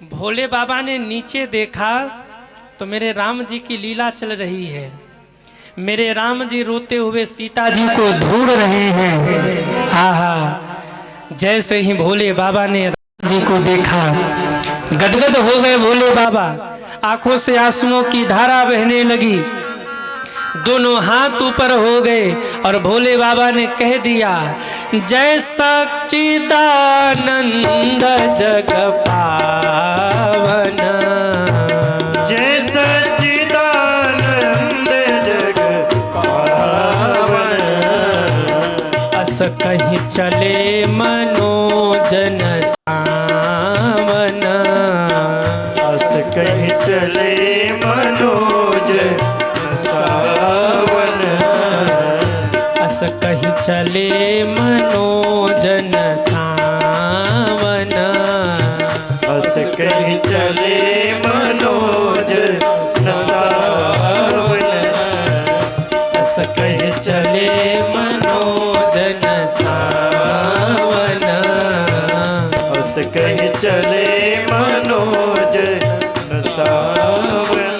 भोले बाबा ने नीचे देखा तो मेरे राम जी की लीला चल रही है। मेरे राम जी रोते हुए सीता जी को ढूंढ रहे हैं। आहा, जैसे ही भोले बाबा ने राम जी को देखा, गदगद हो गए भोले बाबा, आंखों से आंसुओं की धारा बहने लगी, दोनों हाथ ऊपर हो गए और भोले बाबा ने कह दिया, जय सच्चिदानंद जग पावन, जय सच्चिदानंद जग पावन। अस कहीं चले मनोजन सावन, अस कहीं चले मनोज सावन। अस कहीं चले मनोजन सावन, अस कहीं चले मनोज सावन। अस कहीं चले मनोजन सावन, अस कहीं चले मनोज सावन।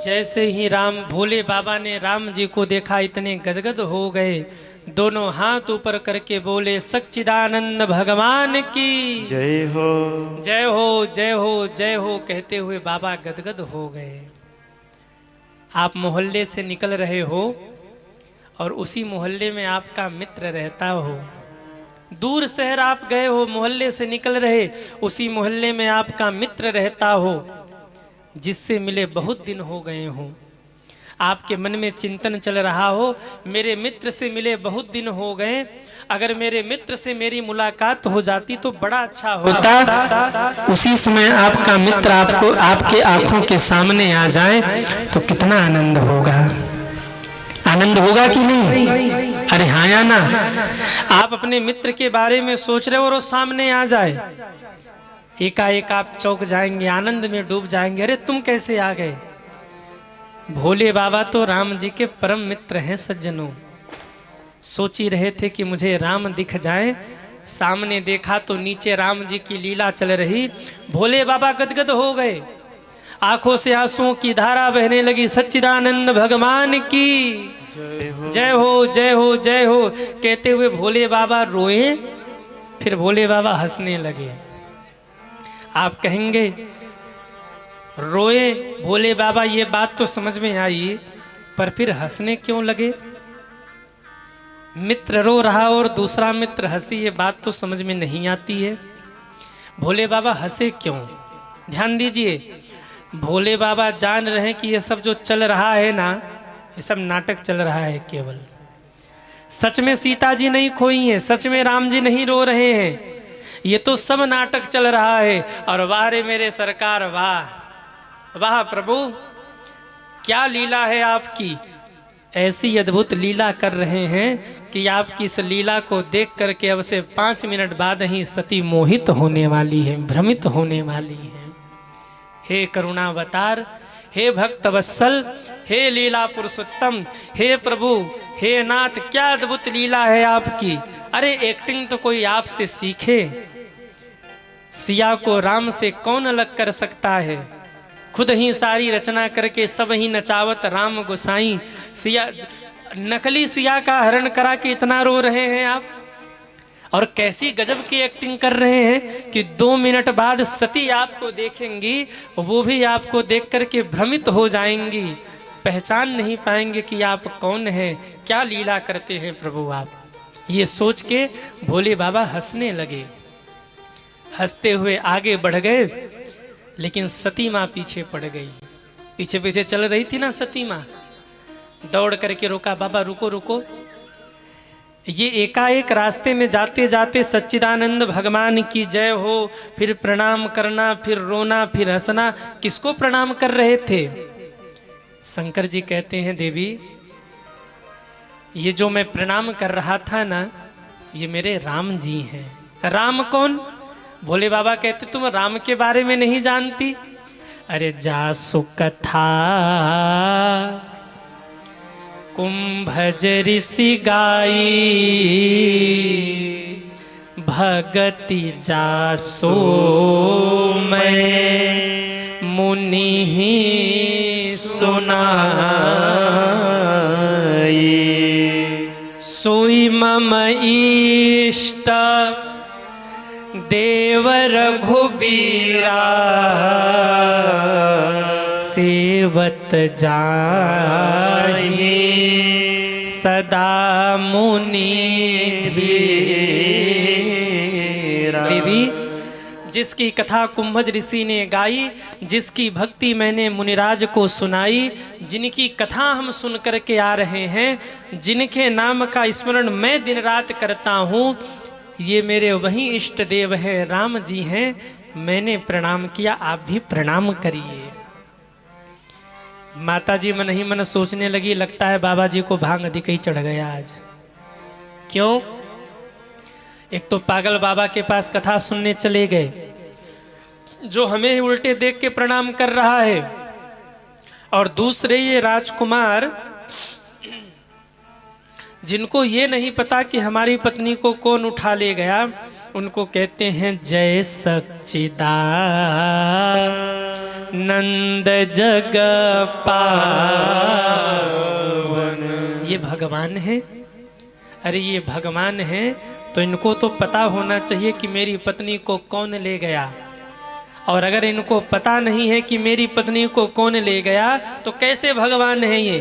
जैसे ही भोले बाबा ने राम जी को देखा, इतने गदगद हो गए, दोनों हाथ ऊपर करके बोले, सच्चिदानंद भगवान की जय हो, जय हो, जय हो, जय हो कहते हुए बाबा गदगद हो गए। आप मोहल्ले से निकल रहे हो और उसी मोहल्ले में आपका मित्र रहता हो। दूर शहर आप गए हो, मोहल्ले से निकल रहे, उसी मोहल्ले में आपका मित्र रहता हो, जिससे मिले बहुत दिन हो गए हो। आपके मन में चिंतन चल रहा हो, मेरे मित्र से मिले बहुत दिन हो गए, अगर मेरे मित्र से मेरी मुलाकात हो जाती तो बड़ा अच्छा होता। उसी समय आपका मित्र आपको आपके आंखों के सामने आ जाए तो कितना आनंद होगा। आनंद होगा कि नहीं? अरे हाँ या ना? आप अपने मित्र के बारे में सोच रहे हो और वो सामने आ जाए, एकाएक आप चौंक जाएंगे, आनंद में डूब जाएंगे। अरे तुम कैसे आ गए? भोले बाबा तो राम जी के परम मित्र हैं सज्जनों। सोच ही रहे थे कि मुझे राम दिख जाए, सामने देखा तो नीचे राम जी की लीला चल रही। भोले बाबा गदगद हो गए, आंखों से आंसुओं की धारा बहने लगी। सच्चिदानंद भगवान की जय हो, जय हो, जय हो कहते हुए भोले बाबा रोए, फिर भोले बाबा हंसने लगे। आप कहेंगे रोए भोले बाबा, ये बात तो समझ में आई, पर फिर हंसने क्यों लगे? मित्र रो रहा और दूसरा मित्र हंसी, ये बात तो समझ में नहीं आती है। भोले बाबा हंसे क्यों? ध्यान दीजिए, भोले बाबा जान रहे हैं कि ये सब जो चल रहा है ना, ये सब नाटक चल रहा है केवल। सच में सीता जी नहीं खोई हैं, सच में राम जी नहीं रो रहे हैं, ये तो सब नाटक चल रहा है। और वाह रे मेरे सरकार, वाह वाह प्रभु, क्या लीला है आपकी। ऐसी अद्भुत लीला कर रहे हैं कि आपकी इस लीला को देख करके अब से 5 मिनट बाद ही सती मोहित होने वाली है, भ्रमित होने वाली है। हे करुणावतार, हे भक्त वत्सल, हे लीला पुरुषोत्तम, हे प्रभु, हे नाथ, क्या अद्भुत लीला है आपकी। अरे एक्टिंग तो कोई आपसे सीखे। सिया को राम से कौन अलग कर सकता है? खुद ही सारी रचना करके सब ही नचावत राम गोसाई। सिया, नकली सिया का हरण करा के इतना रो रहे हैं आप। और कैसी गजब की एक्टिंग कर रहे हैं कि 2 मिनट बाद सती आपको देखेंगी, वो भी आपको देख करके भ्रमित हो जाएंगी, पहचान नहीं पाएंगे कि आप कौन हैं। क्या लीला करते हैं प्रभु आप। ये सोच के भोले बाबा हंसने लगे। हंसते हुए आगे बढ़ गए, लेकिन सती माँ पीछे पड़ गई। पीछे पीछे चल रही थी ना सती माँ, दौड़ करके रोका, बाबा रुको रुको। ये एकाएक रास्ते में जाते जाते सच्चिदानंद भगवान की जय हो, फिर प्रणाम करना, फिर रोना, फिर हंसना, किसको प्रणाम कर रहे थे? शंकर जी कहते हैं, देवी ये जो मैं प्रणाम कर रहा था ना, ये मेरे राम जी हैं। राम कौन? भोले बाबा कहते तुम राम के बारे में नहीं जानती? अरे जासु कथा कुंभज ऋषि गाई, भगति जासो मैं मुनि ही सुनाई। सोई मम इष्ट देव रघुबीरा सेवत जाहि सदा मुनि धीरा। देवी, जिसकी कथा कुंभज ऋषि ने गाई, जिसकी भक्ति मैंने मुनिराज को सुनाई, जिनकी कथा हम सुन करके आ रहे हैं, जिनके नाम का स्मरण मैं दिन रात करता हूँ, ये मेरे वही इष्ट देव हैं, राम जी हैं। मैंने प्रणाम किया, आप भी प्रणाम करिए। माता जी मन ही मन सोचने लगी, लगता है बाबा जी को भांग अधिक ही चढ़ गया आज। क्यों? एक तो पागल बाबा के पास कथा सुनने चले गए, जो हमें ही उल्टे देख के प्रणाम कर रहा है, और दूसरे ये राजकुमार जिनको ये नहीं पता कि हमारी पत्नी को कौन उठा ले गया, उनको कहते हैं जय सच्चिदानंद जग पावन। ये भगवान है। अरे ये भगवान है तो इनको तो पता होना चाहिए कि मेरी पत्नी को कौन ले गया, और अगर इनको पता नहीं है कि मेरी पत्नी को कौन ले गया तो कैसे भगवान है ये।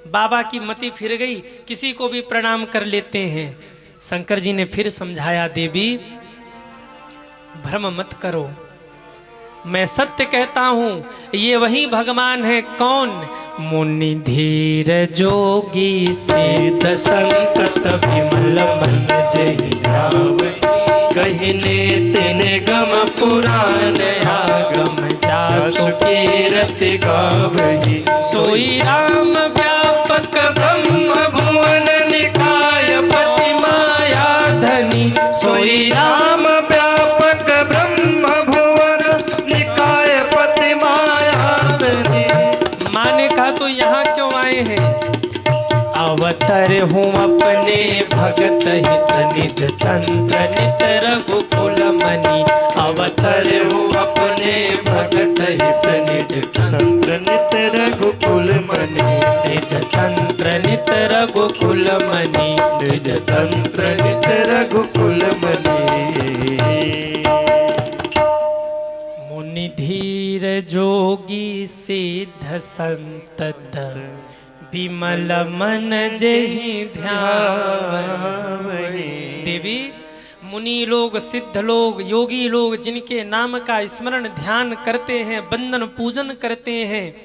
बाबा की मति फिर गई, किसी को भी प्रणाम कर लेते हैं। शंकर जी ने फिर समझाया, देवी भ्रम मत करो, मैं सत्य कहता हूं, ये वही भगवान है। कौन? मुनि धीर जोगी सिद्ध संतत विमल मन जहि ध्यावै। कहने तेने गम पुराण आगम जासु कीरति गावहि। सोई राम व्यापक ब्रह्म भुवन निकाय पति माया धनी। सोई राम व्यापक ब्रह्म भुवन निकाय पति माया धनी। माने कहा तो यहाँ क्यों आए हैं? अवतर हूँ अपने भगत हित निज तंत्र नित रघुकुल मनि। अवतर हूँ अपने भगत हित निज तंत्र नित रघुकुल मनि। निज तंत्र नित रघुकुल मनि। निज तंत्र नित रघुकुल मनि। मुनि धीर जोगी सिद्ध संतत विमल मन जहि ध्यावै। देवी, मुनि लोग, सिद्ध लोग, योगी लोग जिनके नाम का स्मरण ध्यान करते हैं, बंदन पूजन करते हैं,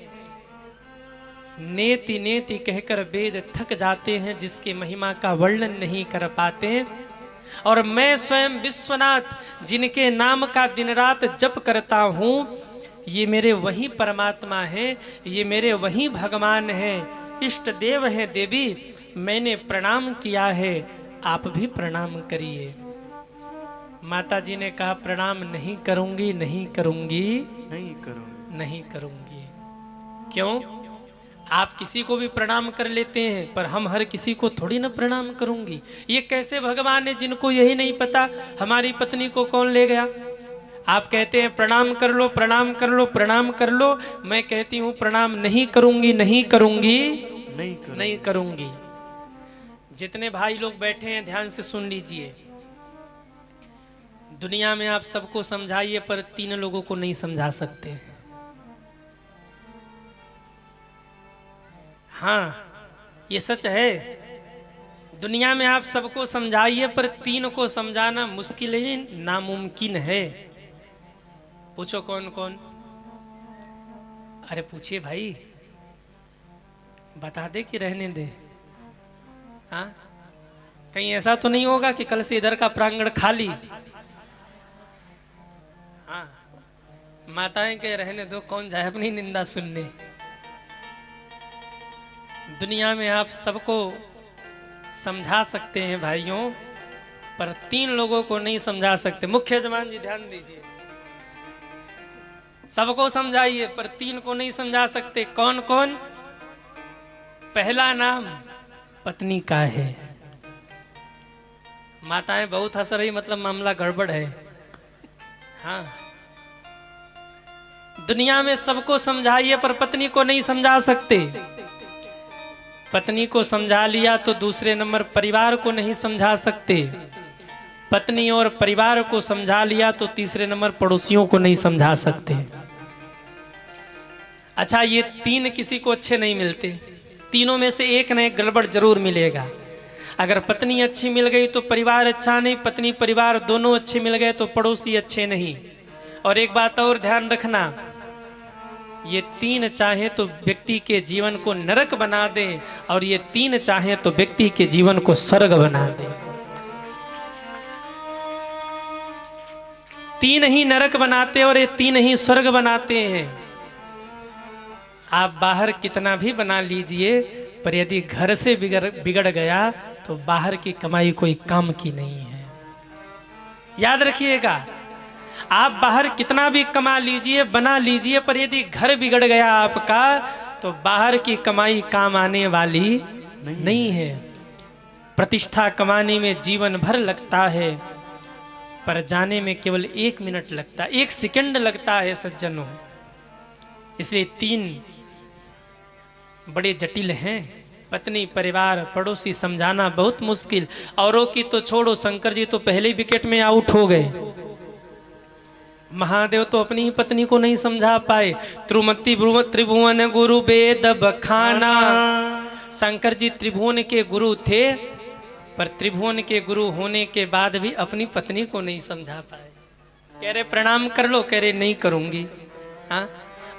नेति नेति कहकर वेद थक जाते हैं, जिसकी महिमा का वर्णन नहीं कर पाते। और मैं स्वयं विश्वनाथ जिनके नाम का दिन रात जप करता हूँ, ये मेरे वही परमात्मा हैं, ये मेरे वही भगवान हैं, इष्ट देव हैं। देवी, मैंने प्रणाम किया है, आप भी प्रणाम करिए। माता जी ने कहा, प्रणाम नहीं करूंगी, नहीं करूंगी, नहीं करूंगी, नहीं करूंगी। क्यों? आप किसी को भी प्रणाम कर लेते हैं, पर हम हर किसी को थोड़ी ना प्रणाम करूंगी। ये कैसे भगवान है जिनको यही नहीं पता हमारी पत्नी को कौन ले गया? आप कहते हैं प्रणाम कर लो, प्रणाम कर लो, प्रणाम कर लो। मैं कहती हूँ प्रणाम नहीं करूंगी, नहीं करूंगी, नहीं करूंगी। जितने भाई लोग बैठे हैं ध्यान से सुन लीजिए। दुनिया में आप सबको समझाइए, पर 3 लोगों को नहीं समझा सकते। हाँ, ये सच है। दुनिया में आप सबको समझाइए, पर 3 को समझाना मुश्किल ही नामुमकिन है। पूछो कौन कौन? अरे पूछिए भाई, बता दे कि रहने दे। हाँ, कहीं ऐसा तो नहीं होगा कि कल से इधर का प्रांगण खाली। हाँ, माताएं कह रहने दो, कौन जाए अपनी निंदा सुनने। दुनिया में आप सबको समझा सकते हैं भाइयों, पर 3 लोगों को नहीं समझा सकते। मुख्य यजमान जी ध्यान दीजिए, सबको समझाइए पर 3 को नहीं समझा सकते। कौन कौन? पहला नाम पत्नी का है, माताएं बहुत हंस रही, मतलब मामला गड़बड़ है। हाँ, दुनिया में सबको समझाइए पर पत्नी को नहीं समझा सकते। पत्नी को समझा लिया तो दूसरे नंबर परिवार को नहीं समझा सकते। पत्नी और परिवार को समझा लिया तो तीसरे नंबर पड़ोसियों को नहीं समझा सकते। अच्छा, ये तीन किसी को अच्छे नहीं मिलते, तीनों में से एक न एक गड़बड़ जरूर मिलेगा। अगर पत्नी अच्छी मिल गई तो परिवार अच्छा नहीं, पत्नी परिवार दोनों अच्छे मिल गए तो पड़ोसी अच्छे नहीं। और एक बात और ध्यान रखना, ये तीन चाहे तो व्यक्ति के जीवन को नरक बना दे और ये तीन चाहे तो व्यक्ति के जीवन को स्वर्ग बना दे। तीन ही नरक बनाते और ये तीन ही स्वर्ग बनाते हैं। आप बाहर कितना भी बना लीजिए पर यदि घर से बिगड़ गया तो बाहर की कमाई कोई काम की नहीं है। याद रखिएगा, आप बाहर कितना भी कमा लीजिए बना लीजिए पर यदि घर बिगड़ गया आपका तो बाहर की कमाई काम आने वाली नहीं है। प्रतिष्ठा कमाने में जीवन भर लगता है पर जाने में केवल 1 मिनट लगता है, 1 सेकंड लगता है सज्जनों। इसलिए तीन बड़े जटिल हैं, पत्नी परिवार पड़ोसी समझाना बहुत मुश्किल। औरों की तो छोड़ो, शंकर जी तो पहले विकेट में आउट हो गए। महादेव तो अपनी ही पत्नी को नहीं समझा पाए। त्रुमति त्रिभुवन गुरु वेद बखाना, शंकर जी त्रिभुवन के गुरु थे पर त्रिभुवन के गुरु होने के बाद भी अपनी पत्नी को नहीं समझा पाए। कह रहे प्रणाम कर लो, कह रहे नहीं करूंगी। हाँ,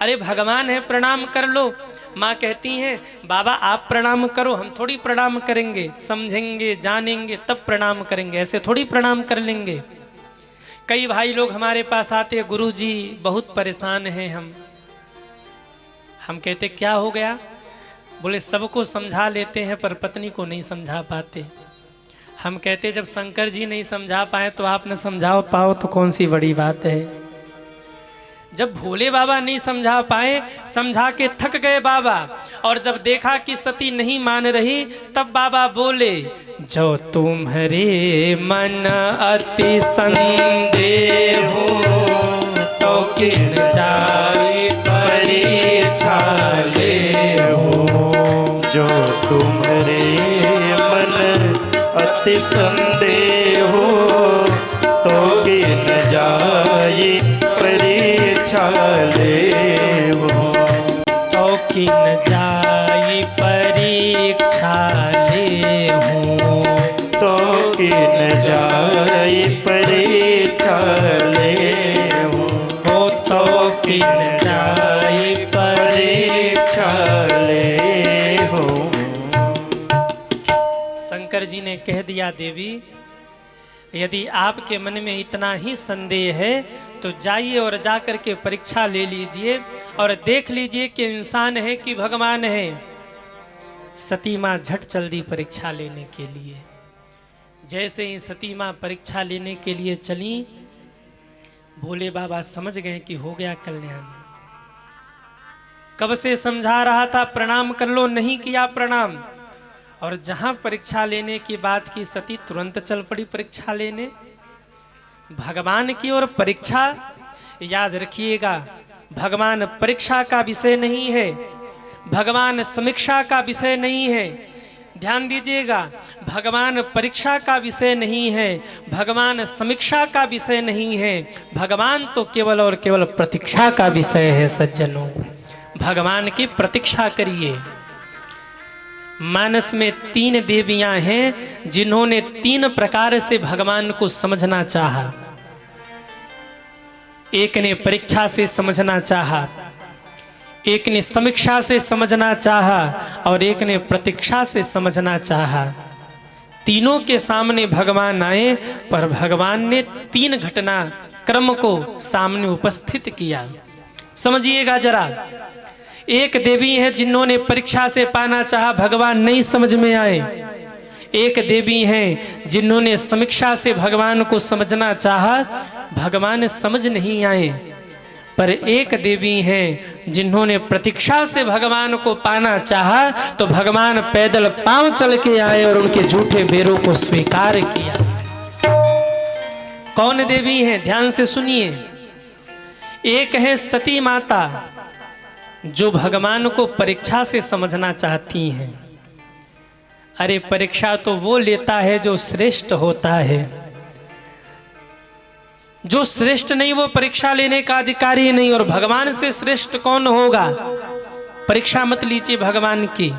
अरे भगवान है प्रणाम कर लो। माँ कहती हैं बाबा आप प्रणाम करो, हम थोड़ी प्रणाम करेंगे, समझेंगे जानेंगे तब प्रणाम करेंगे, ऐसे थोड़ी प्रणाम कर लेंगे। कई भाई लोग हमारे पास आते, गुरुजी बहुत परेशान हैं हम कहते क्या हो गया? बोले सबको समझा लेते हैं पर पत्नी को नहीं समझा पाते। हम कहते जब शंकर जी नहीं समझा पाए तो आप न समझा पाओ तो कौन सी बड़ी बात है। जब भोले बाबा नहीं समझा पाए, समझा के थक गए बाबा, और जब देखा कि सती नहीं मान रही तब बाबा बोले जो तुम्हारे मन अति संदेह हो तो किन जाए परीक्षा ले हो। जो तुम्हारे मन अति संदेह हो तो गिन जाए परीक्षा ले हो। तो किन जाए परीक्षा ले हो। तो किन जाए परीक्षा ले हो। तो किन जाए परीक्षा ले हो। शंकर जी ने कह दिया देवी यदि आपके मन में इतना ही संदेह है तो जाइए और जाकर के परीक्षा ले लीजिए और देख लीजिए कि इंसान है कि भगवान है। सती माँ झट चल दी परीक्षा लेने के लिए। जैसे ही सती माँ परीक्षा लेने के लिए चली, भोले बाबा समझ गए कि हो गया कल्याण। कब से समझा रहा था प्रणाम कर लो, नहीं किया प्रणाम। और जहां परीक्षा लेने की बात की सती तुरंत चल पड़ी परीक्षा लेने। भगवान की ओर परीक्षा, याद रखिएगा भगवान परीक्षा का विषय नहीं है, भगवान समीक्षा का विषय नहीं है। ध्यान दीजिएगा, भगवान परीक्षा का विषय नहीं है, भगवान समीक्षा का विषय नहीं है, भगवान तो केवल और केवल प्रतीक्षा का विषय है। सज्जनों, भगवान की प्रतीक्षा करिए। मानस में 3 देवियां हैं जिन्होंने 3 प्रकार से भगवान को समझना चाहा। एक ने परीक्षा से समझना चाहा, एक ने समीक्षा से समझना चाहा और एक ने प्रतीक्षा से समझना चाहा। तीनों के सामने भगवान आए पर भगवान ने 3 घटना क्रम को सामने उपस्थित किया। समझिएगा जरा। एक देवी है जिन्होंने परीक्षा से पाना चाहा, भगवान नहीं समझ में आए। एक देवी हैं जिन्होंने समीक्षा से भगवान को समझना चाहा, भगवान समझ नहीं आए। पर एक देवी हैं जिन्होंने प्रतीक्षा से भगवान को पाना चाहा तो भगवान पैदल पांव चल के आए और उनके झूठे बेरों को स्वीकार किया। कौन देवी हैं, ध्यान से सुनिए। एक है सती माता, जो भगवान को परीक्षा से समझना चाहती हैं। अरे परीक्षा तो वो लेता है जो श्रेष्ठ होता है, जो श्रेष्ठ नहीं वो परीक्षा लेने का अधिकारी नहीं। और भगवान से श्रेष्ठ कौन होगा? परीक्षा मत लीजिए भगवान की।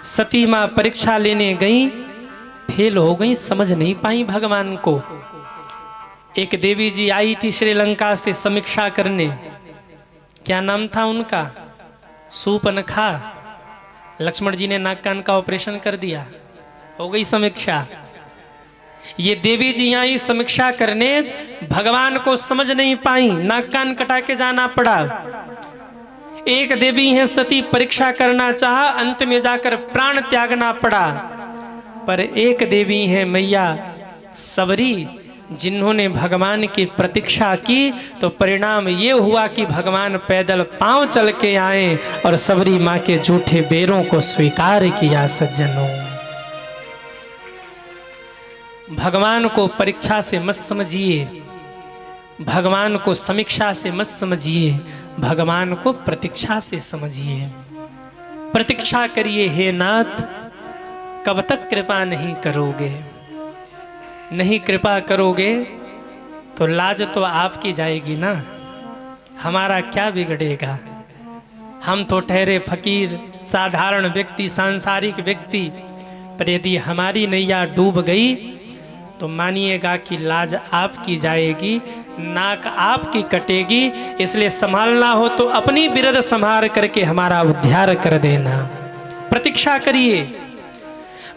सती मां परीक्षा लेने गई, फेल हो गई, समझ नहीं पाई भगवान को। एक देवी जी आई थी श्रीलंका से समीक्षा करने, क्या नाम था उनका? सूपनखा। लक्ष्मण जी ने नाक कान का ऑपरेशन कर दिया, हो गई समीक्षा। ये देवी जी आई समीक्षा करने, भगवान को समझ नहीं पाई, नाक कान कटा के जाना पड़ा। एक देवी है सती, परीक्षा करना चाहा, अंत में जाकर प्राण त्यागना पड़ा। पर एक देवी है मैया सबरी, जिन्होंने भगवान की प्रतीक्षा की तो परिणाम ये हुआ कि भगवान पैदल पांव चल के आए और सबरी मां के झूठे बेरों को स्वीकार किया। सज्जनों, भगवान को परीक्षा से मत समझिए, भगवान को समीक्षा से मत समझिए, भगवान को प्रतीक्षा से समझिए। प्रतीक्षा करिए हे नाथ, कब तक कृपा नहीं करोगे? नहीं कृपा करोगे तो लाज तो आपकी जाएगी ना, हमारा क्या बिगड़ेगा? हम तो ठहरे फकीर, साधारण व्यक्ति, सांसारिक व्यक्ति, पर यदि हमारी नैया डूब गई तो मानिएगा कि लाज आपकी जाएगी, नाक आपकी कटेगी। इसलिए संभालना हो तो अपनी बिरद संभाल करके हमारा उद्धार कर देना। प्रतीक्षा करिए,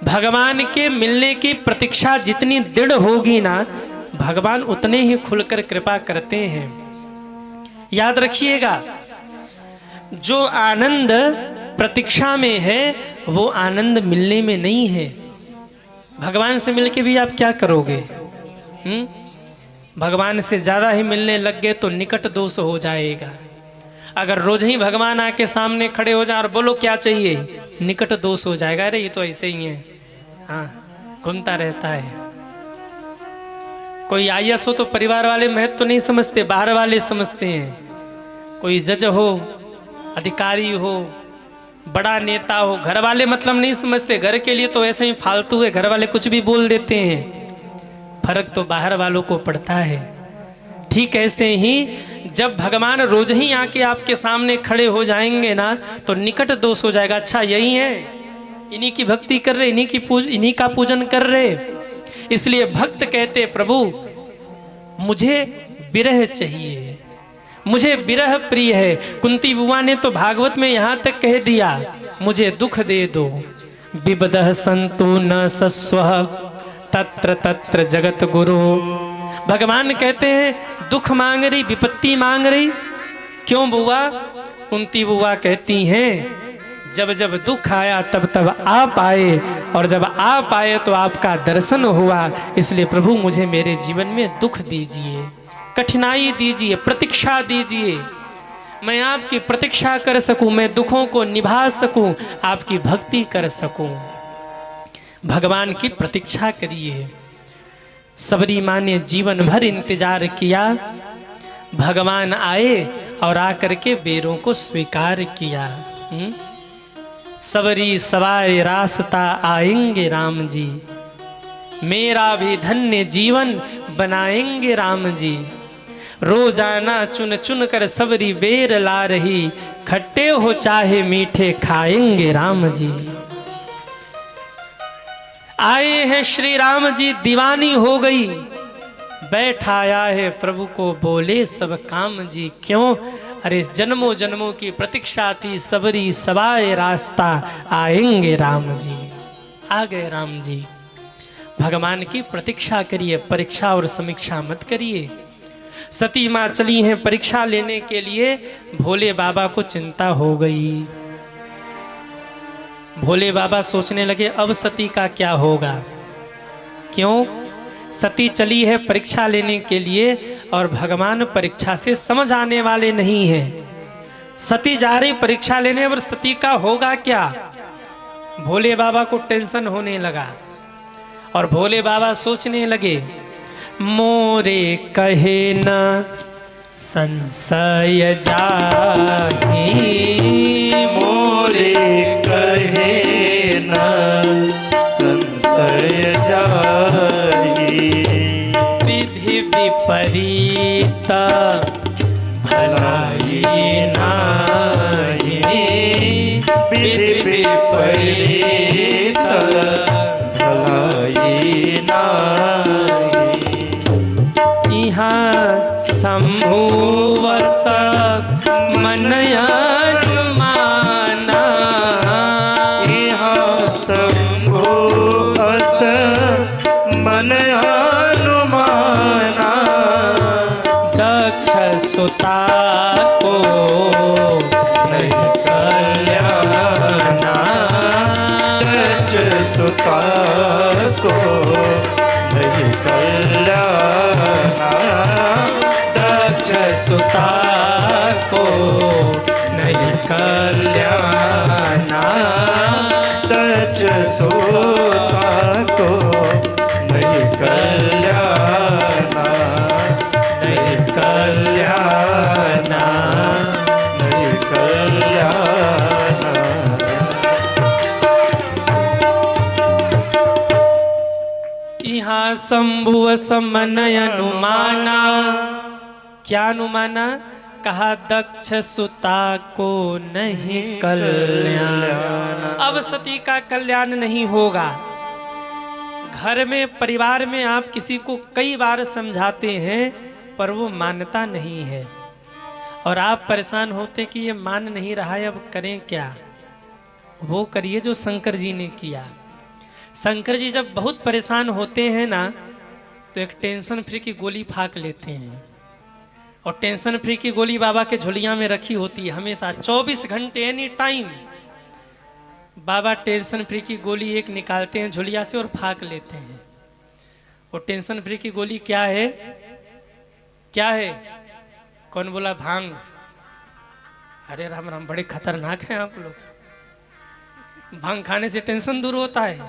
भगवान के मिलने की प्रतीक्षा जितनी दृढ़ होगी ना, भगवान उतने ही खुलकर कृपा करते हैं। याद रखिएगा, जो आनंद प्रतीक्षा में है वो आनंद मिलने में नहीं है। भगवान से मिलके भी आप क्या करोगे? भगवान से ज्यादा ही मिलने लग गए तो निकट दोष हो जाएगा। अगर रोज ही भगवान आके सामने खड़े हो जाए और बोलो क्या चाहिए, निकट दोष हो जाएगा। अरे ये तो ऐसे ही है, हाँ घूमता रहता है। कोई आईएएस हो तो परिवार वाले महत्व तो नहीं समझते, बाहर वाले समझते हैं। कोई जज हो, अधिकारी हो, बड़ा नेता हो, घर वाले मतलब नहीं समझते। घर के लिए तो ऐसे ही फालतू है, घर वाले कुछ भी बोल देते हैं। फर्क तो बाहर वालों को पड़ता है। ठीक ऐसे ही जब भगवान रोज ही आके आपके सामने खड़े हो जाएंगे ना, तो निकट दोष हो जाएगा। अच्छा यही है, इन्हीं की भक्ति कर रहे, इन्हीं का पूजन कर रहे। इसलिए भक्त कहते प्रभु मुझे विरह चाहिए, मुझे विरह प्रिय है। कुंती बुआ ने तो भागवत में यहाँ तक कह दिया, मुझे दुख दे दो। विबदः संतु न सस्वः तत्र तत्र जगत गुरु। भगवान कहते हैं दुख मांग रही, विपत्ति मांग रही, क्यों बुआ? कुंती बुआ कहती हैं जब जब दुख आया तब तब आप आए, और जब आप आए तो आपका दर्शन हुआ। इसलिए प्रभु मुझे मेरे जीवन में दुख दीजिए, कठिनाई दीजिए, प्रतीक्षा दीजिए, मैं आपकी प्रतीक्षा कर सकूं, मैं दुखों को निभा सकूं, आपकी भक्ति कर सकूं। भगवान की प्रतीक्षा करिए। सबरी माँ ने जीवन भर इंतजार किया, भगवान आए और आकर के बेरों को स्वीकार किया। सबरी सवाए रास्ता आएंगे राम जी, मेरा भी धन्य जीवन बनाएंगे राम जी। रोजाना चुन चुन कर सबरी बेर ला रही, खट्टे हो चाहे मीठे खाएंगे राम जी। आए हैं श्री राम जी, दीवानी हो गई, बैठाया है प्रभु को बोले सब काम जी। क्यों? अरे जन्मों जन्मों की प्रतीक्षा थी, सबरी सवाए रास्ता आएंगे राम जी। आ गए राम जी। भगवान की प्रतीक्षा करिए, परीक्षा और समीक्षा मत करिए। सती माँ चली हैं परीक्षा लेने के लिए, भोले बाबा को चिंता हो गई। भोले बाबा सोचने लगे अब सती का क्या होगा। क्यों? सती चली है परीक्षा लेने के लिए और भगवान परीक्षा से समझ आने वाले नहीं हैं। सती जा रही परीक्षा लेने, पर सती का होगा क्या? भोले बाबा को टेंशन होने लगा और भोले बाबा सोचने लगे मोरे कहे न संशय जाहि, मोरे कहे न संशय जाहि, विधि विपरीत भलाई नाहि, विधि विपरीत भलाई नाहि, यहाँ शंभुवश मन अनुमाना, यहाँ शंभु अस मन अनुमाना, दक्ष सुता को नहीं कल्याणा, दक्ष सुता को नहीं कल्याणा, दक्ष सुता को नहीं कल्याणा, दक्ष सुता को नहीं कल्याणा, नहीं कल्याणा। नहीं कल्याणा। यहाँ शंभु समन अनुमाना, क्या अनुमाना? कहा दक्ष सुता को नहीं कल्याण। अब सती का कल्याण नहीं होगा। घर में परिवार में आप किसी को कई बार समझाते हैं पर वो मानता नहीं है और आप परेशान होते कि ये मान नहीं रहा है, अब करें क्या? वो करिए जो शंकर जी ने किया। शंकर जी जब बहुत परेशान होते हैं ना तो एक टेंशन फ्री की गोली फाक लेते हैं और टेंशन फ्री की गोली बाबा के झोलिया में रखी होती है हमेशा 24 घंटे एनी टाइम। बाबा टेंशन फ्री की गोली एक निकालते हैं झोलिया से और फाक लेते हैं। वो टेंशन फ्री की गोली क्या है? क्या है? कौन बोला? भांग। अरे राम राम, बड़े खतरनाक हैं आप लोग। भांग खाने से टेंशन दूर होता है?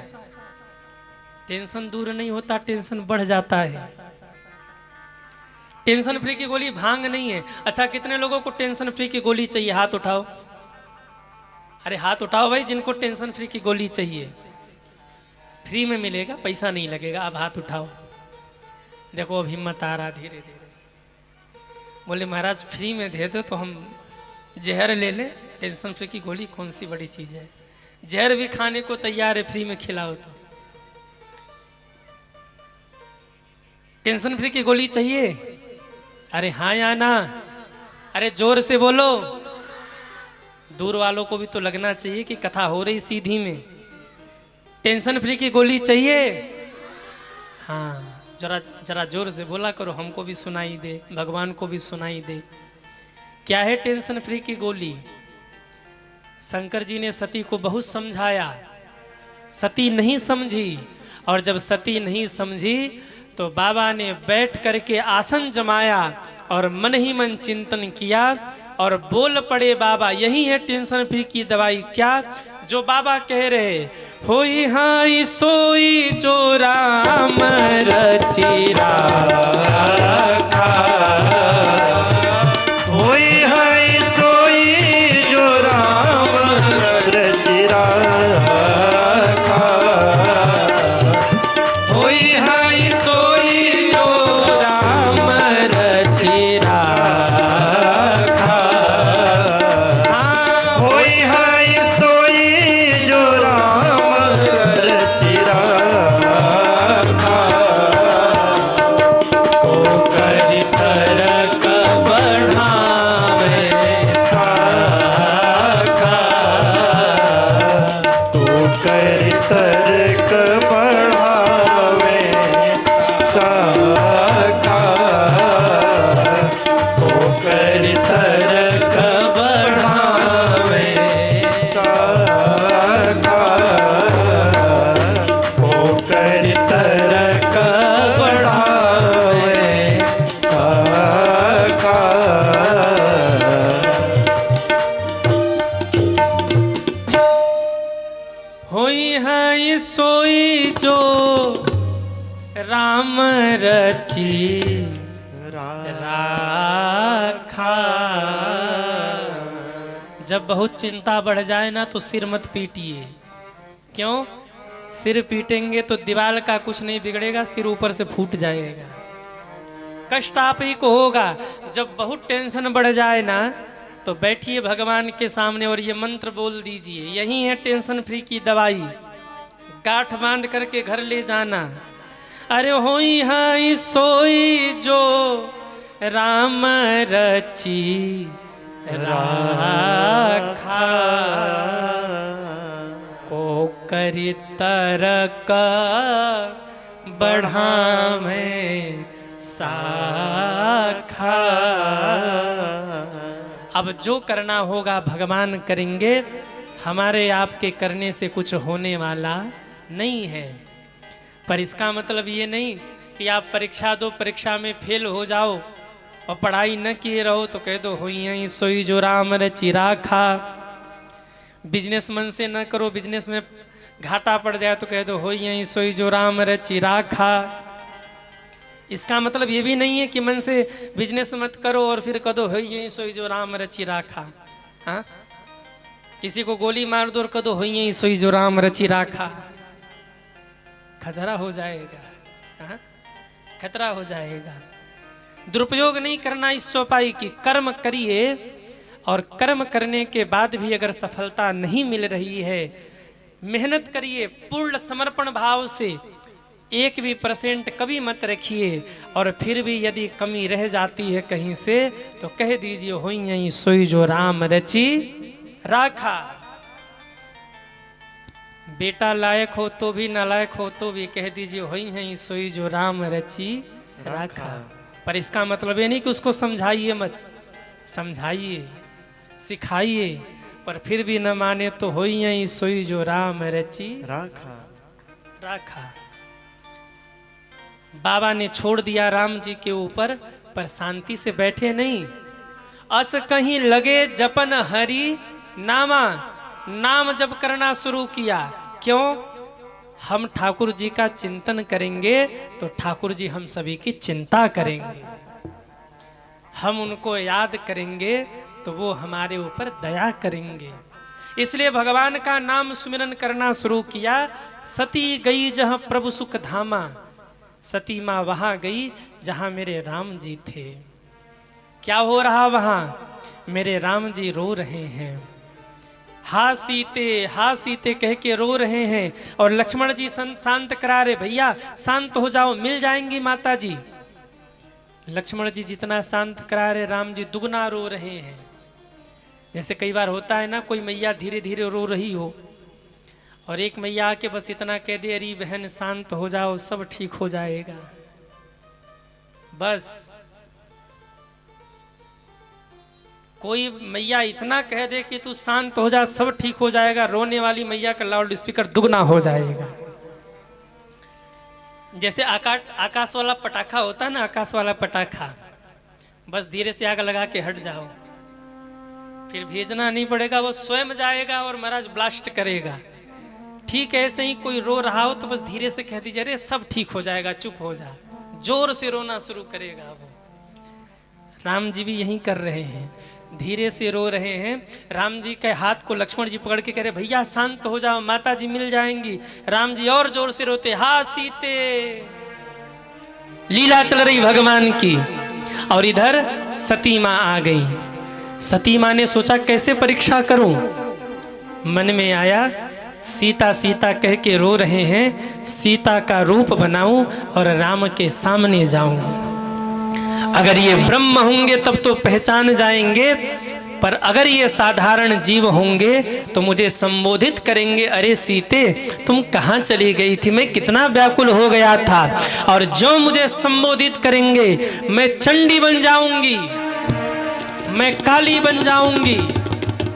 टेंशन दूर नहीं होता, टेंशन बढ़ जाता है। टेंशन फ्री की गोली भांग नहीं है। अच्छा, कितने लोगों को टेंशन फ्री की गोली चाहिए? हाथ उठाओ। अरे हाथ उठाओ भाई जिनको टेंशन फ्री की गोली चाहिए। फ्री में मिलेगा, पैसा नहीं लगेगा। अब हाथ उठाओ। देखो अब हिम्मत आ रहा धीरे धीरे। बोले महाराज फ्री में दे दो तो हम जहर ले लें। टेंशन फ्री की गोली कौन सी बड़ी चीज़ है? जहर भी खाने को तैयार है, फ्री में खिलाओ तो। टेंशन फ्री की गोली चाहिए? अरे हाँ या ना? अरे जोर से बोलो। दूर वालों को भी तो लगना चाहिए कि कथा हो रही सीधी में। टेंशन फ्री की गोली चाहिए? हाँ, जरा जरा जोर से बोला करो, हमको भी सुनाई दे, भगवान को भी सुनाई दे। क्या है टेंशन फ्री की गोली? शंकर जी ने सती को बहुत समझाया, सती नहीं समझी। और जब सती नहीं समझी तो बाबा ने बैठ करके आसन जमाया और मन ही मन चिंतन किया और बोल पड़े बाबा, यही है टेंशन फ्री की दवाई। क्या? जो बाबा कह रहे, होई हाई सोई जो राम रचि राखा, होई हाय सोई जो राम रचि राखा, होई हाई सोई जो राम रचि राखा। होई हाय सोई जो राम रचि राखा, को कर राखा। जब बहुत चिंता बढ़ जाए ना तो सिर मत पीटिए। क्यों? सिर पीटेंगे तो दीवार का कुछ नहीं बिगड़ेगा, सिर ऊपर से फूट जाएगा, कष्ट आप ही को होगा। जब बहुत टेंशन बढ़ जाए ना तो बैठिए भगवान के सामने और ये मंत्र बोल दीजिए, यही है टेंशन फ्री की दवाई। गांठ बांध करके घर ले जाना। अरे होई हाई सोई जो राम रची राखा, को करी तरक बढ़ावे साखा। अब जो करना होगा भगवान करेंगे, हमारे आपके करने से कुछ होने वाला नहीं है। पर इसका मतलब ये नहीं कि आप परीक्षा दो, परीक्षा में फेल हो जाओ और पढ़ाई न किए रहो तो कह दो होई यहीं सोई जो राम रची राखा। बिजनेस मन से न करो, बिजनेस में घाटा पड़ जाए तो कह दो होई यहीं सोई जो राम रची राखा। इसका मतलब ये भी नहीं है कि मन से बिजनेस मत करो और फिर कह दो होई यहीं सोई जो राम रची राखा। हाँ, किसी को गोली मार दो और कह दो होई यहीं सोई जो राम रची राखा, खतरा हो जाएगा। हाँ? खतरा हो जाएगा। दुरुपयोग नहीं करना इस चौपाई की। कर्म करिए और कर्म करने के बाद भी अगर सफलता नहीं मिल रही है, मेहनत करिए पूर्ण समर्पण भाव से, 1% कभी मत रखिए। और फिर भी यदि कमी रह जाती है कहीं से तो कह दीजिए होई यहीं सोई जो राम रची राखा। बेटा लायक हो तो भी, नालायक हो तो भी कह दीजिए होई यहीं सोई जो राम रची राखा। पर इसका मतलब ये नहीं कि उसको समझाइए मत, समझाइए सिखाइए, पर फिर भी न माने तो होई यहीं सोई जो राम रची राखा। राखा। बाबा ने छोड़ दिया राम जी के ऊपर, पर शांति से बैठे नहीं। अस कहीं लगे जपन हरि नामा, नाम जप करना शुरू किया। क्यों? हम ठाकुर जी का चिंतन करेंगे तो ठाकुर जी हम सभी की चिंता करेंगे। हम उनको याद करेंगे तो वो हमारे ऊपर दया करेंगे। इसलिए भगवान का नाम सुमिरन करना शुरू किया। सती गई जहां प्रभु सुख धामा, सती माँ वहां गई जहां मेरे राम जी थे। क्या हो रहा वहां? मेरे राम जी रो रहे हैं, हा सीते कह के रो रहे हैं। और लक्ष्मण जी शांत करा रहे, भैया शांत हो जाओ, मिल जाएंगी माता जी। लक्ष्मण जी जितना शांत करा रहे, राम जी दुगना रो रहे हैं। जैसे कई बार होता है ना, कोई मैया धीरे धीरे रो रही हो और एक मैया आके बस इतना कह दे, अरे बहन शांत हो जाओ, सब ठीक हो जाएगा। बस कोई मैया इतना कह दे कि तू शांत हो जा, सब ठीक हो जाएगा, रोने वाली मैया का लाउड स्पीकर दुगना हो जाएगा। जैसे आकाश वाला पटाखा होता है ना, आकाश वाला पटाखा, बस धीरे से आग लगा के हट जाओ, फिर भेजना नहीं पड़ेगा, वो स्वयं जाएगा और महाराज ब्लास्ट करेगा। ठीक ऐसे ही कोई रो रहा हो तो बस धीरे से कह दीजिए, अरे सब ठीक हो जाएगा, चुप हो जा, जोर से रोना शुरू करेगा वो। राम जी भी यही कर रहे हैं, धीरे से रो रहे हैं। राम जी के हाथ को लक्ष्मण जी पकड़ के कह रहे, भैया शांत हो जाओ, माता जी मिल जाएंगी। राम जी और जोर से रोते, हा सीते। लीला चल रही भगवान की। और इधर सती माँ आ गई। सती माँ ने सोचा कैसे परीक्षा करूं, मन में आया सीता सीता कह के रो रहे हैं, सीता का रूप बनाऊं और राम के सामने जाऊं। अगर ये ब्रह्म होंगे तब तो पहचान जाएंगे, पर अगर ये साधारण जीव होंगे तो मुझे संबोधित करेंगे, अरे सीते तुम कहाँ चली गई थी, मैं कितना व्याकुल हो गया था। और जो मुझे संबोधित करेंगे मैं चंडी बन जाऊंगी, मैं काली बन जाऊंगी,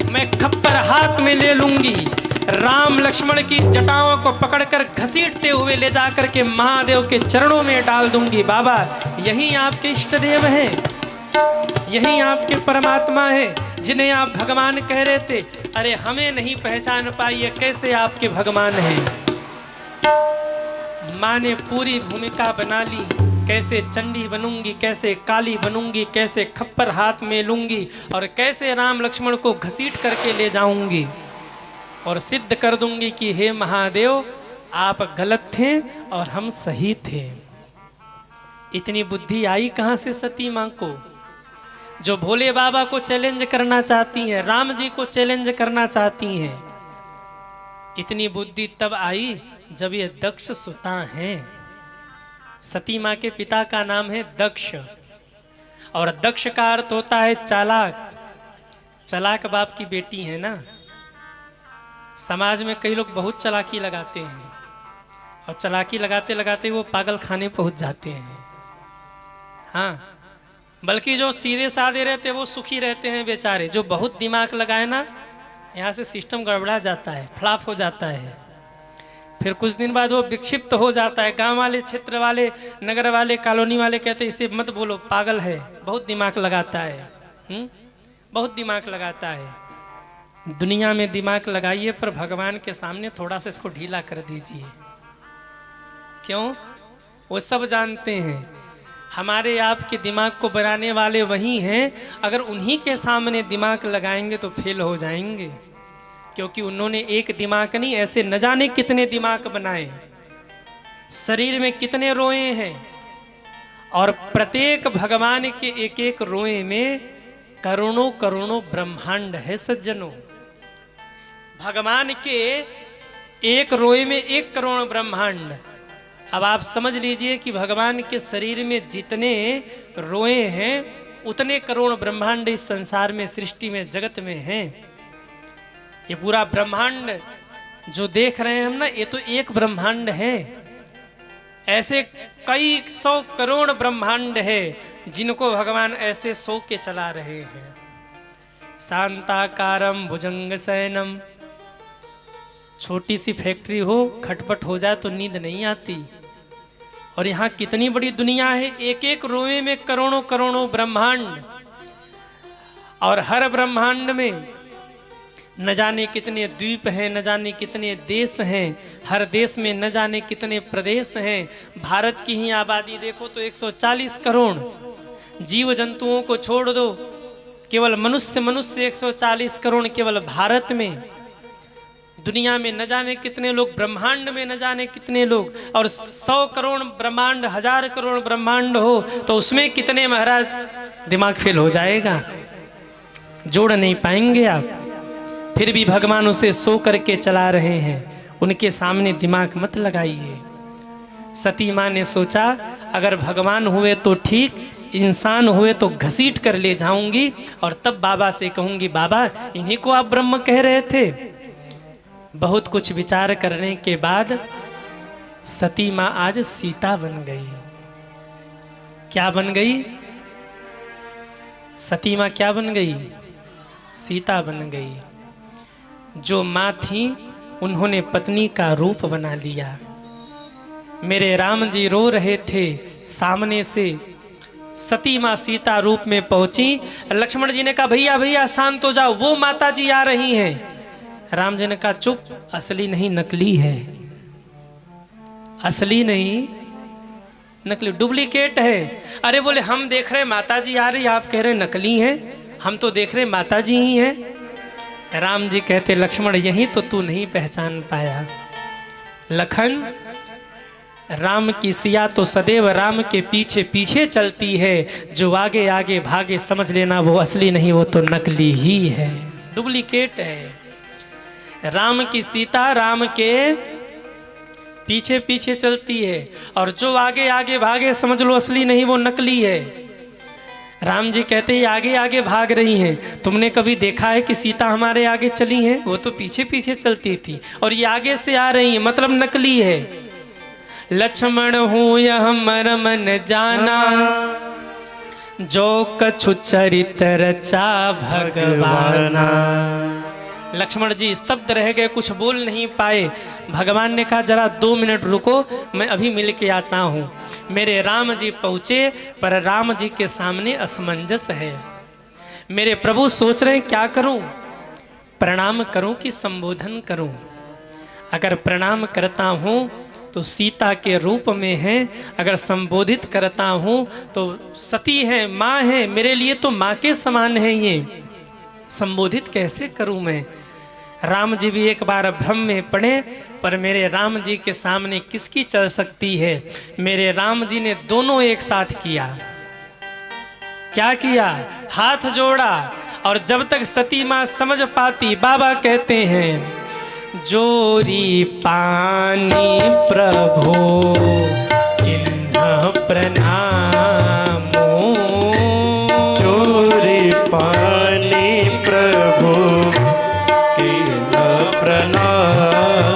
मैं खप्पर हाथ में ले लूंगी, राम लक्ष्मण की जटाओं को पकड़कर घसीटते हुए ले जाकर के महादेव के चरणों में डाल दूंगी। बाबा यही आपके इष्ट देव हैं, यही आपके परमात्मा हैं जिन्हें आप भगवान कह रहे थे। अरे हमें नहीं पहचान पाइए, कैसे आपके भगवान हैं। माँ ने पूरी भूमिका बना ली कैसे चंडी बनूंगी, कैसे काली बनूंगी, कैसे खप्पर हाथ में लूंगी और कैसे राम लक्ष्मण को घसीट करके ले जाऊंगी और सिद्ध कर दूंगी कि हे महादेव आप गलत थे और हम सही थे। इतनी बुद्धि आई कहां से सती मां को, जो भोले बाबा को चैलेंज करना चाहती हैं, राम जी को चैलेंज करना चाहती हैं। इतनी बुद्धि तब आई जब ये दक्ष सुता हैं। सती मां के पिता का नाम है दक्ष और दक्ष का अर्थ होता है चालाक। चालाक बाप की बेटी है ना। समाज में कई लोग बहुत चालाकी लगाते हैं और चालाकी लगाते लगाते वो पागल खाने पहुंच जाते हैं। हाँ, बल्कि जो सीधे साधे रहते हैं वो सुखी रहते हैं बेचारे। जो बहुत दिमाग लगाए ना, यहाँ से सिस्टम गड़बड़ा जाता है, फ्लॉप हो जाता है। फिर कुछ दिन बाद वो विक्षिप्त हो जाता है। गांव वाले, क्षेत्र वाले, नगर वाले, कॉलोनी वाले कहते हैं इसे मत बोलो, पागल है, बहुत दिमाग लगाता है। बहुत दिमाग लगाता है। दुनिया में दिमाग लगाइए पर भगवान के सामने थोड़ा सा इसको ढीला कर दीजिए। क्यों? वो सब जानते हैं हमारे आपके दिमाग को बनाने वाले वही हैं। अगर उन्हीं के सामने दिमाग लगाएंगे तो फेल हो जाएंगे, क्योंकि उन्होंने एक दिमाग नहीं, ऐसे न जाने कितने दिमाग बनाए। शरीर में कितने रोए हैं और प्रत्येक भगवान के एक एक रोए में करोड़ों करोड़ों ब्रह्मांड है सज्जनों। भगवान के एक रोए में 1 करोड़ ब्रह्मांड। अब आप समझ लीजिए कि भगवान के शरीर में जितने रोए हैं उतने करोड़ ब्रह्मांड इस संसार में, सृष्टि में, जगत में हैं। ये पूरा ब्रह्मांड जो देख रहे हैं हम ना, ये तो एक ब्रह्मांड है। ऐसे कई 100 करोड़ ब्रह्मांड है जिनको भगवान ऐसे सो के चला रहे हैं। शांताकारम भुजंग शयनम। छोटी सी फैक्ट्री हो, खटपट हो जाए तो नींद नहीं आती। और यहाँ कितनी बड़ी दुनिया है, एक एक रोए में करोड़ों करोड़ों ब्रह्मांड। और हर ब्रह्मांड में न जाने कितने द्वीप हैं, न जाने कितने देश हैं। हर देश में न जाने कितने प्रदेश हैं। भारत की ही आबादी देखो तो 140 करोड़। जीव जंतुओं को छोड़ दो, केवल मनुष्य 140 करोड़ केवल भारत में। दुनिया में न जाने कितने लोग, ब्रह्मांड में न जाने कितने लोग। और 100 करोड़ ब्रह्मांड, 1000 करोड़ ब्रह्मांड हो तो उसमें कितने महाराज दिमाग फेल हो जाएगा, जोड़ नहीं पाएंगे आप। फिर भी भगवान उसे सो करके चला रहे हैं। उनके सामने दिमाग मत लगाइए। सती माँ ने सोचा अगर भगवान हुए तो ठीक, इंसान हुए तो घसीट कर ले जाऊंगी और तब बाबा से कहूंगी बाबा इन्हीं को आप ब्रह्म कह रहे थे। बहुत कुछ विचार करने के बाद सती माँ आज सीता बन गई। क्या बन गई? सती माँ क्या बन गई? सीता बन गई। जो माँ थी उन्होंने पत्नी का रूप बना लिया। मेरे राम जी रो रहे थे, सामने से सती माँ सीता रूप में पहुंची। लक्ष्मण जी ने कहा भैया भैया शांत हो जाओ, वो माता जी आ रही हैं। राम जी ने कहा चुप, असली नहीं नकली है। असली नहीं नकली, डुप्लीकेट है। अरे बोले हम देख रहे माता जी आ रही, आप कह रहे नकली हैं। हम तो देख रहे माता जी ही हैं। राम जी कहते लक्ष्मण यही तो तू नहीं पहचान पाया। लखन, राम की सिया तो सदैव राम के पीछे पीछे चलती है। जो आगे आगे भागे समझ लेना वो असली नहीं, वो तो नकली ही है, डुप्लीकेट है। राम की सीता राम के पीछे पीछे चलती है और जो आगे आगे भागे समझ लो असली नहीं, वो नकली है। राम जी कहते हैं आगे आगे भाग रही हैं। तुमने कभी देखा है कि सीता हमारे आगे चली है? वो तो पीछे पीछे चलती थी और ये आगे से आ रही है, मतलब नकली है। लक्ष्मण हूँ यह मर्म न जाना, जो कछु चरित रचा भगवाना। लक्ष्मण जी स्तब्ध रह गए, कुछ बोल नहीं पाए। भगवान ने कहा जरा 2 मिनट रुको, मैं अभी मिल के आता हूँ। मेरे राम जी पहुँचे पर राम जी के सामने असमंजस है। मेरे प्रभु सोच रहे हैं क्या करूँ, प्रणाम करूँ कि संबोधन करूँ। अगर प्रणाम करता हूँ तो सीता के रूप में है। अगर संबोधित करता हूँ तो सती है, माँ है, मेरे लिए तो माँ के समान है। ये संबोधित कैसे करूँ मैं? राम जी भी एक बार भ्रम में पड़े, पर मेरे राम जी के सामने किसकी चल सकती है? मेरे राम जी ने दोनों एक साथ किया। क्या किया? हाथ जोड़ा। और जब तक सती माँ समझ पाती, बाबा कहते हैं जोरी पानी प्रभु किन्ह प्रणामो, जोरी पानी प्रभु किन्ह प्रणामो,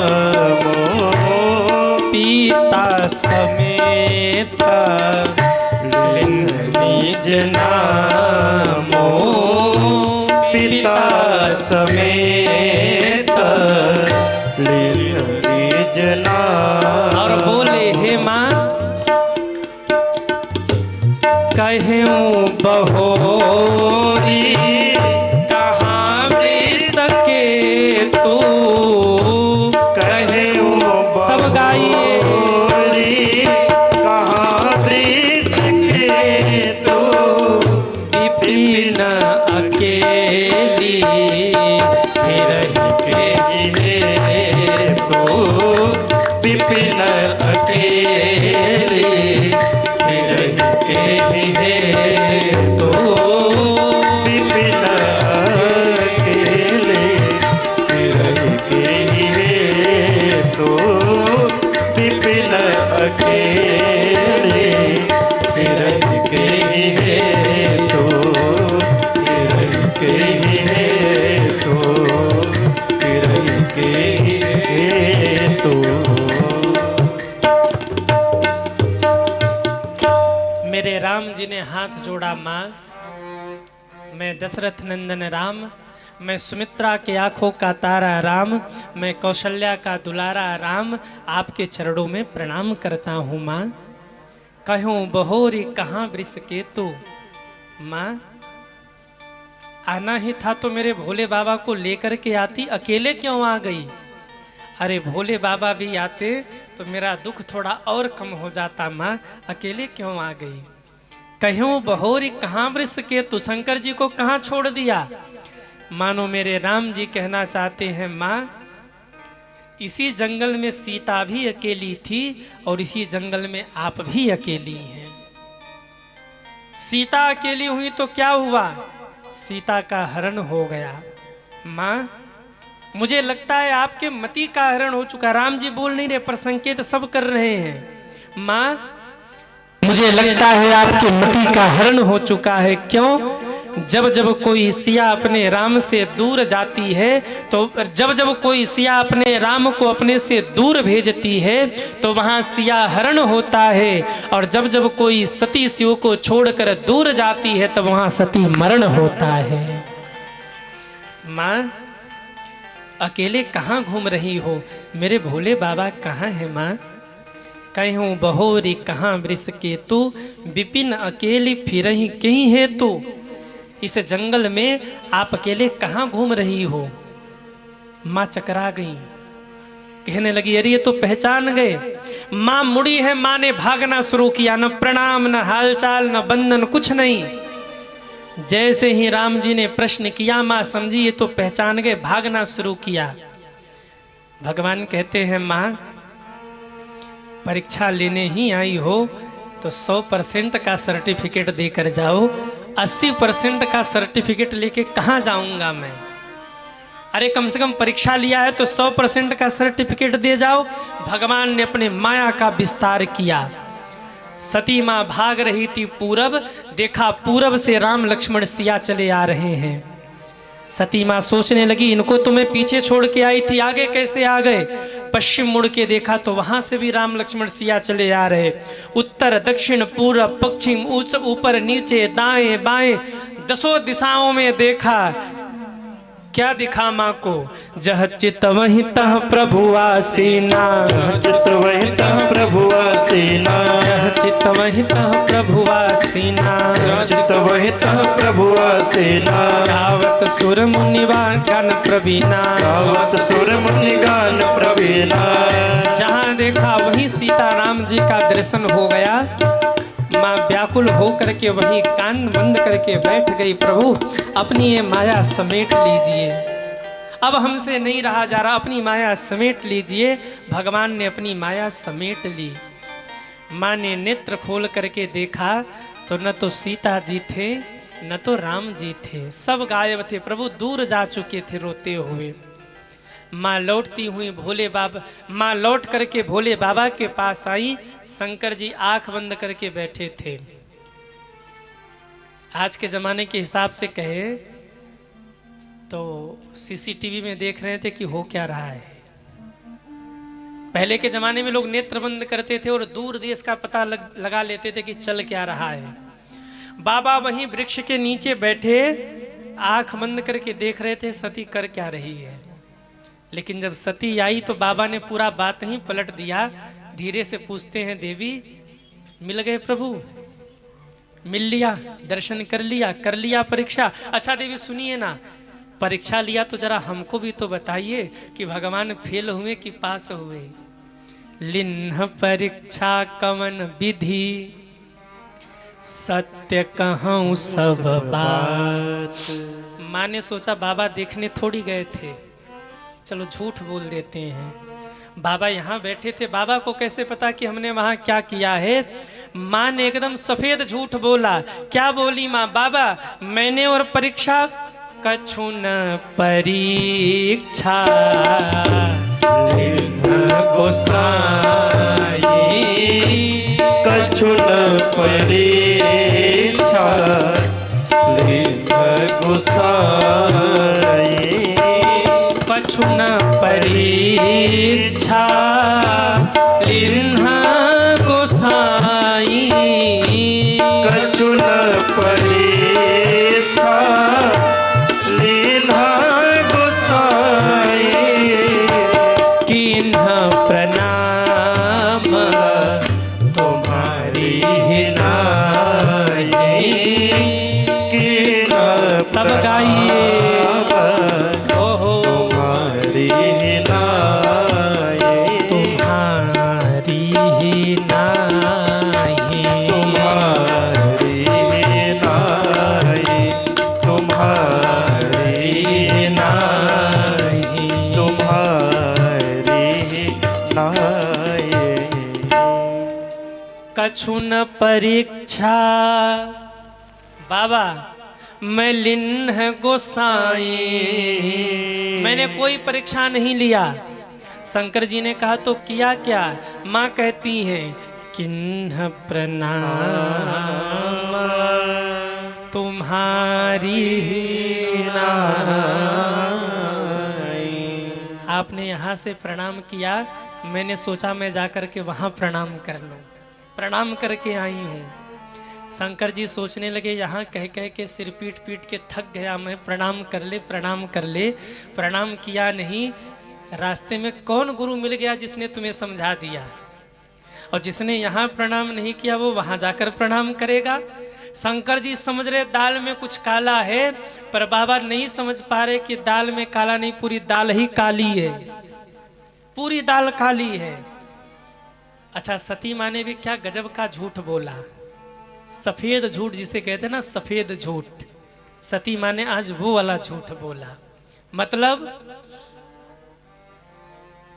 पिता समेत लिन्ह निज नामो, पिता समेत लिन्ह निज नामो। और बोले हे माँ कहूँ बहोरी कहाँ वृष के तू, कहूँ सब गाइए बहोरी कहाँ वृष के तू, विपिन अकेली फिरहि रे तो विपिन अकेले फिरहि के तो, विपिन अकेले फिरहि के तो, विपिन अकेले फिरहि के तो, फिरहि के तो, फिरहि के तो। मेरे राम जी ने हाथ जोड़ा। माँ मैं दशरथ नंदन राम, मैं सुमित्रा के आंखों का तारा राम, मैं कौशल्या का दुलारा राम, आपके चरणों में प्रणाम करता हूँ। माँ कहूँ बहोरी कहाँ वृष के तू। माँ आना ही था तो मेरे भोले बाबा को लेकर के आती, अकेले क्यों आ गई? अरे भोले बाबा भी आते तो मेरा दुख थोड़ा और कम हो जाता। माँ अकेले क्यों आ गई? कहूँ बहोरी कहाँ वृष के तू, शंकर जी को कहाँ छोड़ दिया? मानो मेरे राम जी कहना चाहते हैं माँ इसी जंगल में सीता भी अकेली थी और इसी जंगल में आप भी अकेली हैं। सीता अकेली हुई तो क्या हुआ? सीता का हरण हो गया। माँ मुझे लगता है आपके मति का हरण हो चुका। राम जी बोल नहीं रहे पर संकेत सब कर रहे हैं। माँ मुझे लगता है आपके मति का हरण हो चुका है। क्यों? जब जब कोई सिया अपने राम से दूर जाती है तो जब जब कोई सिया अपने राम को अपने से दूर भेजती है तो वहाँ सिया हरण होता है, और जब जब कोई सती शिव को छोड़कर दूर जाती है तब वहाँ सती मरण होता है। माँ अकेले कहाँ घूम रही हो? मेरे भोले बाबा कहाँ है? माँ कहूँ बहोरी कहाँ वृष के तू, विपिन अकेली फिरहि कहीं है तू। इस जंगल में आप अकेले कहाँ घूम रही हो? माँ चकरा गई, कहने लगी अरे ये तो पहचान गए। माँ मुड़ी है, माँ ने भागना शुरू किया। न प्रणाम, न हालचाल, न बंधन, कुछ नहीं। जैसे ही राम जी ने प्रश्न किया माँ समझी ये तो पहचान गए, भागना शुरू किया। भगवान कहते हैं माँ परीक्षा लेने ही आई हो तो 100% का सर्टिफिकेट देकर जाओ। 80% का सर्टिफिकेट लेके कहाँ जाऊंगा मैं? अरे कम से कम परीक्षा लिया है तो 100% का सर्टिफिकेट दे जाओ। भगवान ने अपने माया का विस्तार किया। सती माँ भाग रही थी पूरब, देखा पूरब से राम लक्ष्मण सिया चले आ रहे हैं। सती माँ सोचने लगी इनको तो मैं पीछे छोड़ के आई थी, आगे कैसे आ गए? पश्चिम मुड़ के देखा तो वहां से भी राम लक्ष्मण सिया चले आ रहे। उत्तर दक्षिण पूर्व पश्चिम ऊपर नीचे दाएं बाएं 10 दिशाओं में देखा। क्या दिखा माँ को? जह चित वहीं तह प्रभु आसीना, चित वहीं तह प्रभु आसीना, जह चित वहीं तह प्रभु आसीना, चित वहीं तह प्रभु आसीना। गावत सुर मुनिवान गान प्रवीणा, गावत सुर मुनि गान प्रवीणा। जहाँ देखा वहीं सीताराम जी का दर्शन हो गया। माँ व्याकुल हो करके वहीं कान बंद करके बैठ गई, प्रभु अपनी ये माया समेट लीजिए, अब हमसे नहीं रहा जा रहा, अपनी माया समेट लीजिए। भगवान ने अपनी माया समेट ली। माँ ने नेत्र खोल करके देखा तो न तो सीता जी थे न तो राम जी थे, सब गायब थे, प्रभु दूर जा चुके थे रोते हुए। माँ लौटती हुई भोले बाबा, माँ लौट करके भोले बाबा के पास आई। शंकर जी आंख बंद करके बैठे थे। आज के जमाने के हिसाब से कहे तो सीसीटीवी में देख रहे थे कि हो क्या रहा है। पहले के जमाने में लोग नेत्र बंद करते थे और दूर देश का पता लगा लेते थे कि चल क्या रहा है। बाबा वहीं वृक्ष के नीचे बैठे आंख बंद करके देख रहे थे सती कर क्या रही है। लेकिन जब सती आई तो बाबा ने पूरा बात ही पलट दिया। धीरे से पूछते हैं, देवी मिल गए प्रभु? मिल लिया, दर्शन कर लिया परीक्षा। अच्छा देवी सुनिए ना, परीक्षा लिया तो जरा हमको भी तो बताइए कि भगवान फेल हुए कि पास हुए। लिन्ह परीक्षा कवन विधि, सत्य कहूँ सब बात। माँ ने सोचा बाबा देखने थोड़ी गए थे, चलो झूठ बोल देते हैं। बाबा यहाँ बैठे थे, बाबा को कैसे पता कि हमने वहाँ क्या किया है। माँ ने एकदम सफेद झूठ बोला। क्या बोली माँ? बाबा मैंने और परीक्षा कछु न परीक्षा गोसाई, कछु न परीक्षा गोसाई। कछु न परीक्षा लिन्हा गोसाई, कछु न परीक्षा लिन्हा गोसाई। किन्ह प्रणाम तुम्हारी ही नाई। सब गाइए तुम्हारी नाई, तुम्हारी ही नाई, तुम्हारी नाई, तुम्हारी नाई, तुम्हारी नाई। कछु न परीक्षा। बाबा मैं लिन्ह गोसाई, मैंने कोई परीक्षा नहीं लिया। शंकर जी ने कहा तो किया क्या? माँ कहती हैं किन्ह प्रणाम तुम्हारी ही नाई। आपने यहाँ से प्रणाम किया, मैंने सोचा मैं जाकर के वहाँ प्रणाम कर लूँ, प्रणाम करके आई हूँ। शंकर जी सोचने लगे यहाँ कह कह के सिर पीट पीट के थक गया मैं, प्रणाम कर ले प्रणाम कर ले। प्रणाम किया नहीं। रास्ते में कौन गुरु मिल गया जिसने तुम्हें समझा दिया, और जिसने यहाँ प्रणाम नहीं किया वो वहाँ जाकर प्रणाम करेगा। शंकर जी समझ रहे दाल में कुछ काला है, पर बाबा नहीं समझ पा रहे कि दाल में काला नहीं, पूरी दाल ही काली है, पूरी दाल काली है। अच्छा सती माँ ने भी क्या गजब का झूठ बोला, सफेद झूठ जिसे कहते हैं ना, सफेद झूठ। सती माँ ने आज वो वाला झूठ बोला। मतलब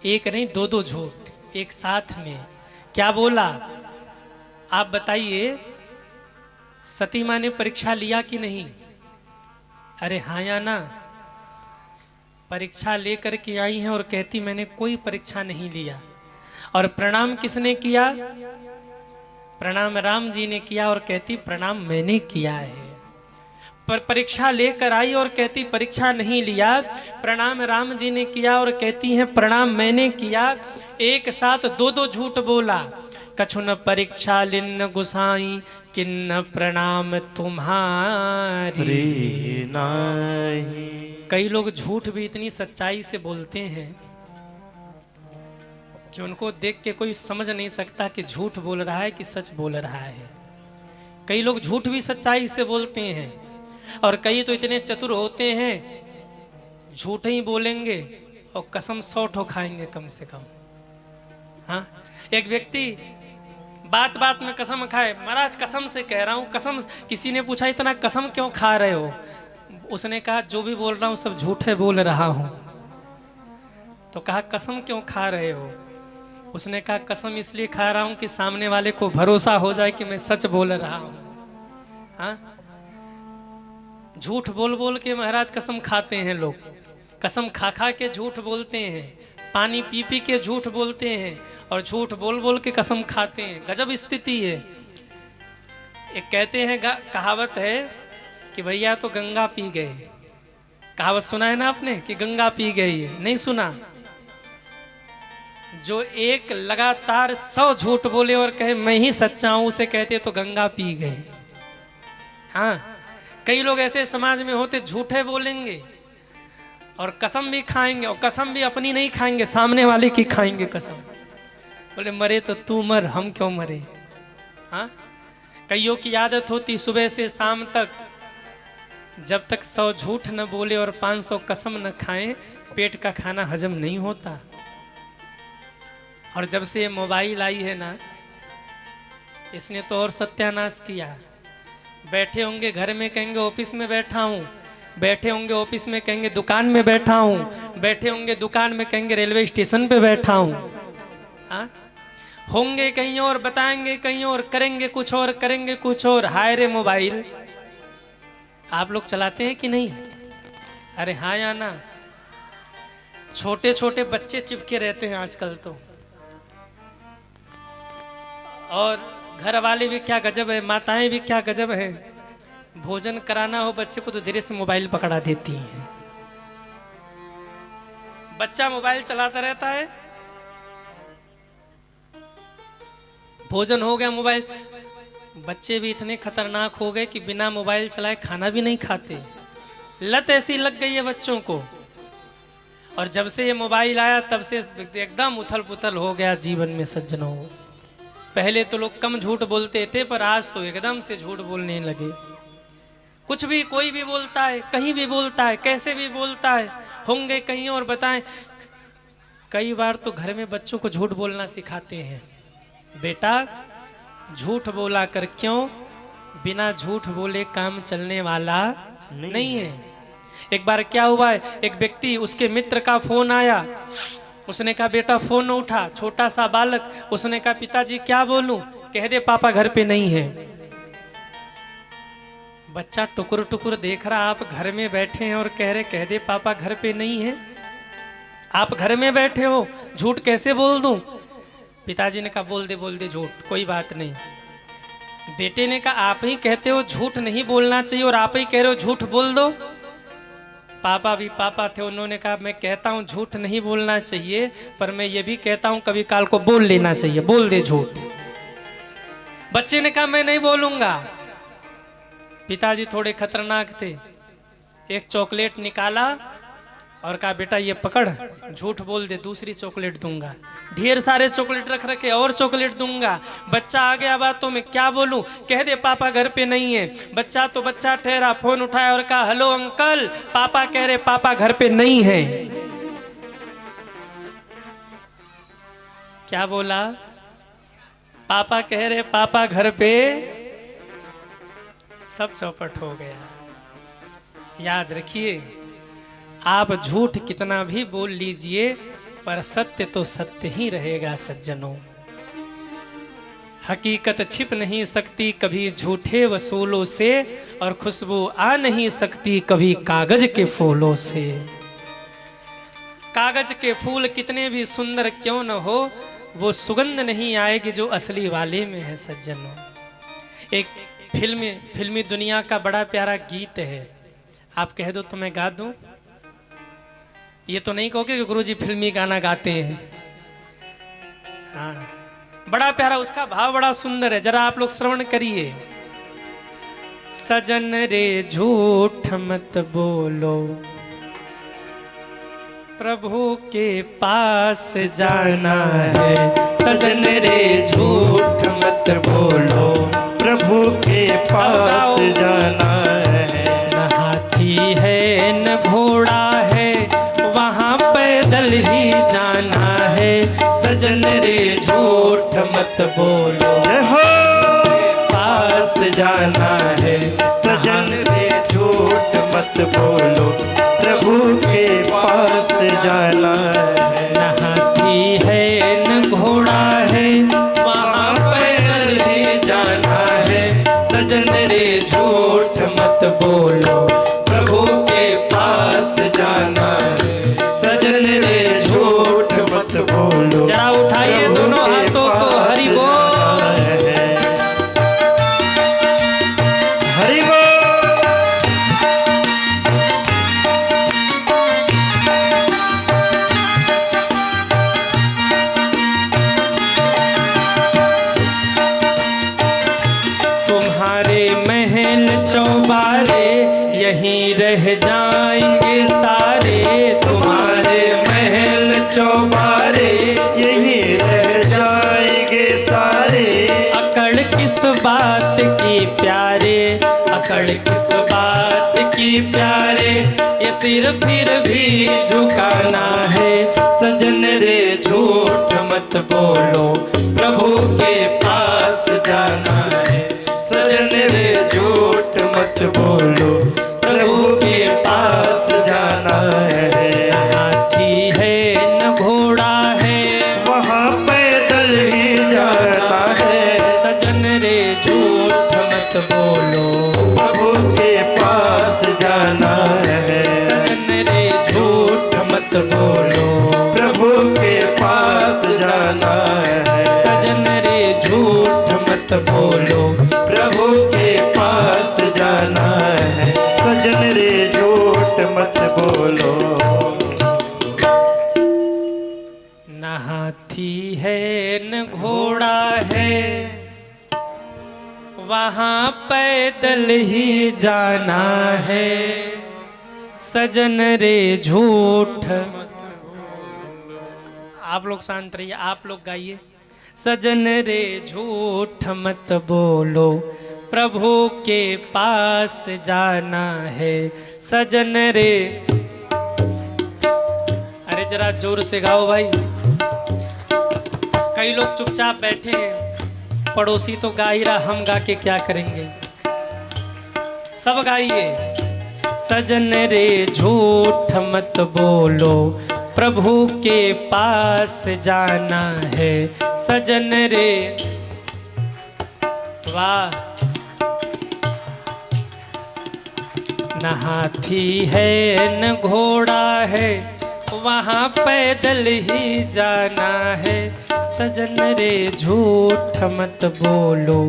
एक नहीं दो दो झूठ एक साथ में। क्या बोला आप बताइए? सती माँ ने परीक्षा लिया कि नहीं? अरे हाँ या ना? परीक्षा लेकर के आई हैं और कहती मैंने कोई परीक्षा नहीं लिया। और प्रणाम किसने किया? प्रणाम राम जी ने किया और कहती प्रणाम मैंने किया है। पर परीक्षा लेकर आई और कहती परीक्षा नहीं लिया। प्रणाम राम जी ने किया और कहती हैं प्रणाम मैंने किया। एक साथ दो दो झूठ बोला। कछु न परीक्षा लिन्न गुसाई, किन्न प्रणाम तुम्हारी नाई। कई लोग झूठ भी इतनी सच्चाई से बोलते हैं कि उनको देख के कोई समझ नहीं सकता कि झूठ बोल रहा है कि सच बोल रहा है। कई लोग झूठ भी सच्चाई से बोलते हैं। और कई तो इतने चतुर होते हैं, झूठ ही बोलेंगे और कसम 100 ठो खाएंगे कम से कम। हाँ, एक व्यक्ति बात बात में कसम खाए, महाराज कसम से कह रहा हूँ कसम। किसी ने पूछा इतना कसम क्यों खा रहे हो? उसने कहा जो भी बोल रहा हूँ सब झूठे बोल रहा हूँ। तो कहा कसम क्यों खा रहे हो? उसने कहा कसम इसलिए खा रहा हूँ कि सामने वाले को भरोसा हो जाए कि मैं सच बोल रहा हूँ। हाँ, झूठ बोल बोल के महाराज कसम खाते हैं लोग, कसम खा खा के झूठ बोलते हैं, पानी पी पी के झूठ बोलते हैं और झूठ बोल बोल के कसम खाते हैं। गजब स्थिति है। एक कहते हैं कहावत है कि भैया तो गंगा पी गए। कहावत सुना है ना आपने कि गंगा पी गई है? नहीं सुना। जो एक लगातार 100 झूठ बोले और कहे मैं ही सच्चा हूं, उसे कहते तो गंगा पी गए। हाँ, कई लोग ऐसे समाज में होते, झूठे बोलेंगे और कसम भी खाएंगे, और कसम भी अपनी नहीं खाएंगे, सामने वाले की खाएंगे कसम। बोले मरे तो तू मर, हम क्यों मरे। हाँ, कईयों की आदत होती सुबह से शाम तक जब तक 100 झूठ न बोले और 500 कसम न खाएं, पेट का खाना हजम नहीं होता। और जब से ये मोबाइल आई है ना, इसने तो और सत्यानाश किया। बैठे होंगे घर में कहेंगे ऑफिस में बैठा हूँ, बैठे होंगे ऑफिस में कहेंगे दुकान में बैठा हूँ, बैठे होंगे दुकान में कहेंगे रेलवे स्टेशन पे बैठा हूँ। हाँ, होंगे कहीं और, बताएंगे कहीं और, करेंगे कुछ और, करेंगे कुछ और। हाय रे मोबाइल, आप लोग चलाते हैं कि नहीं? अरे हाँ या ना? छोटे छोटे बच्चे चिपके रहते हैं आजकल तो, और घर वाले भी क्या गजब है, माताएं भी क्या गजब है। भोजन कराना हो बच्चे को तो धीरे से मोबाइल पकड़ा देती हैं। बच्चा मोबाइल चलाता रहता है, भोजन हो गया मोबाइल। बच्चे भी इतने खतरनाक हो गए कि बिना मोबाइल चलाए खाना भी नहीं खाते। लत ऐसी लग गई है बच्चों को। और जब से ये मोबाइल आया तब से एकदम उथल पुथल हो गया जीवन में सज्जनों। पहले तो लोग कम झूठ बोलते थे, पर आज तो एकदम से झूठ बोलने लगे। कुछ भी, कोई भी बोलता है, कहीं भी बोलता है, कैसे भी बोलता है, होंगे कहीं और, बताएं। कई बार तो घर में बच्चों को झूठ बोलना सिखाते हैं। बेटा झूठ बोला कर क्यों, बिना झूठ बोले काम चलने वाला नहीं है। एक बार क्या हुआ है, एक व्यक्ति, उसके मित्र का फोन आया। उसने कहा बेटा फोन उठा, छोटा सा बालक। उसने कहा पिताजी क्या बोलूं? कह दे पापा घर पे नहीं है। बच्चा टुकुर टुकुर देख रहा, आप घर में बैठे हैं और कह रहे कह दे पापा घर पे नहीं है। आप घर में बैठे हो, झूठ कैसे बोल दूं? पिताजी ने कहा बोल दे झूठ, कोई बात नहीं। बेटे ने कहा आप ही कहते हो झूठ नहीं बोलना चाहिए और आप ही कह रहे हो झूठ बोल दो। पापा भी पापा थे, उन्होंने कहा मैं कहता हूँ झूठ नहीं बोलना चाहिए, पर मैं ये भी कहता हूँ कभी काल को बोल लेना चाहिए, बोल दे झूठ। बच्चे ने कहा मैं नहीं बोलूंगा। पिताजी थोड़े खतरनाक थे, एक चॉकलेट निकाला और कहा बेटा ये पकड़, झूठ बोल दे दूसरी चॉकलेट दूंगा। ढेर सारे चॉकलेट रख रखे, और चॉकलेट दूंगा। बच्चा आ गया बातों में, क्या बोलूं? कह दे पापा घर पे नहीं है। बच्चा तो बच्चा ठहरा, फोन उठाया और कहा हेलो अंकल, पापा कह रहे पापा घर पे नहीं है। क्या बोला? पापा कह रहे पापा घर पे। सब चौपट हो गया। याद रखिए, आप झूठ कितना भी बोल लीजिए, पर सत्य तो सत्य ही रहेगा सज्जनों। हकीकत छिप नहीं सकती कभी झूठे वसूलों से, और खुशबू आ नहीं सकती कभी कागज के फूलों से। कागज के फूल कितने भी सुंदर क्यों न हो, वो सुगंध नहीं आएगी जो असली वाले में है सज्जनों। एक फिल्मी दुनिया का बड़ा प्यारा गीत है, आप कह दो तो मैं गा दूं। ये तो नहीं कहोगे कि गुरुजी फिल्मी गाना गाते हैं। हाँ, बड़ा प्यारा, उसका भाव बड़ा सुंदर है, जरा आप लोग श्रवण करिए। सजन रे झूठ मत बोलो, प्रभु के पास जाना है। सजन रे झूठ मत बोलो, प्रभु के पास जाना है। न मत बोलो, जय हो। पास जाना है। सजन रे झूठ मत बोलो, प्रभु के पास जाना है। न हाथी है न घोड़ा है, वहाँ पैदल ही जाना है। सजन रे झूठ मत बोलो, प्रभु के पास जाना है। सजन रे झूठ मत बोलो, जरा उठाइए दोनों हाथों को, हरि बोल। हरि बोल। तुम्हारे महल चौबारे यहीं रह जाएंगे सारे। तुम्हारे महल चौबारे यही रह जाएंगे सारे। अकड़ किस बात की प्यारे, अकड़ किस बात की प्यारे, ये सिर फिर भी झुकाना है। सजन रे झूठ मत बोलो, प्रभु के पास जाना है। सजन रे झूठ मत बोलो, प्रभु के पास जाना है। न हाथी है न घोड़ा है, वहाँ पैदल ही जाना है। सजन रे झूठ मत बोलो, प्रभु के पास जाना है। सजन रे झूठ मत बोलो, प्रभु के पास जाना है। सजन रे झूठ मत बोलो, प्रभु के पास जाना है। सजन रे झूठ मत बोलो। न हाथी है न घोड़ा है, वहाँ पैदल ही जाना है। सजन रे झूठ, आप लोग शांत रहिए, आप लोग गाइए। सजन रे झूठ मत बोलो, प्रभु के पास जाना है। सजन रे, अरे जरा जोर से गाओ भाई। कई लोग चुपचाप बैठे हैं, पड़ोसी तो गा ही रहा, हम गा के क्या करेंगे। सब गाइए। सजन रे झूठ मत बोलो, प्रभु के पास जाना है। सजन रे, वाह। न हाथी है न घोड़ा है, वहाँ पैदल ही जाना है। सजन रे झूठ मत बोलो,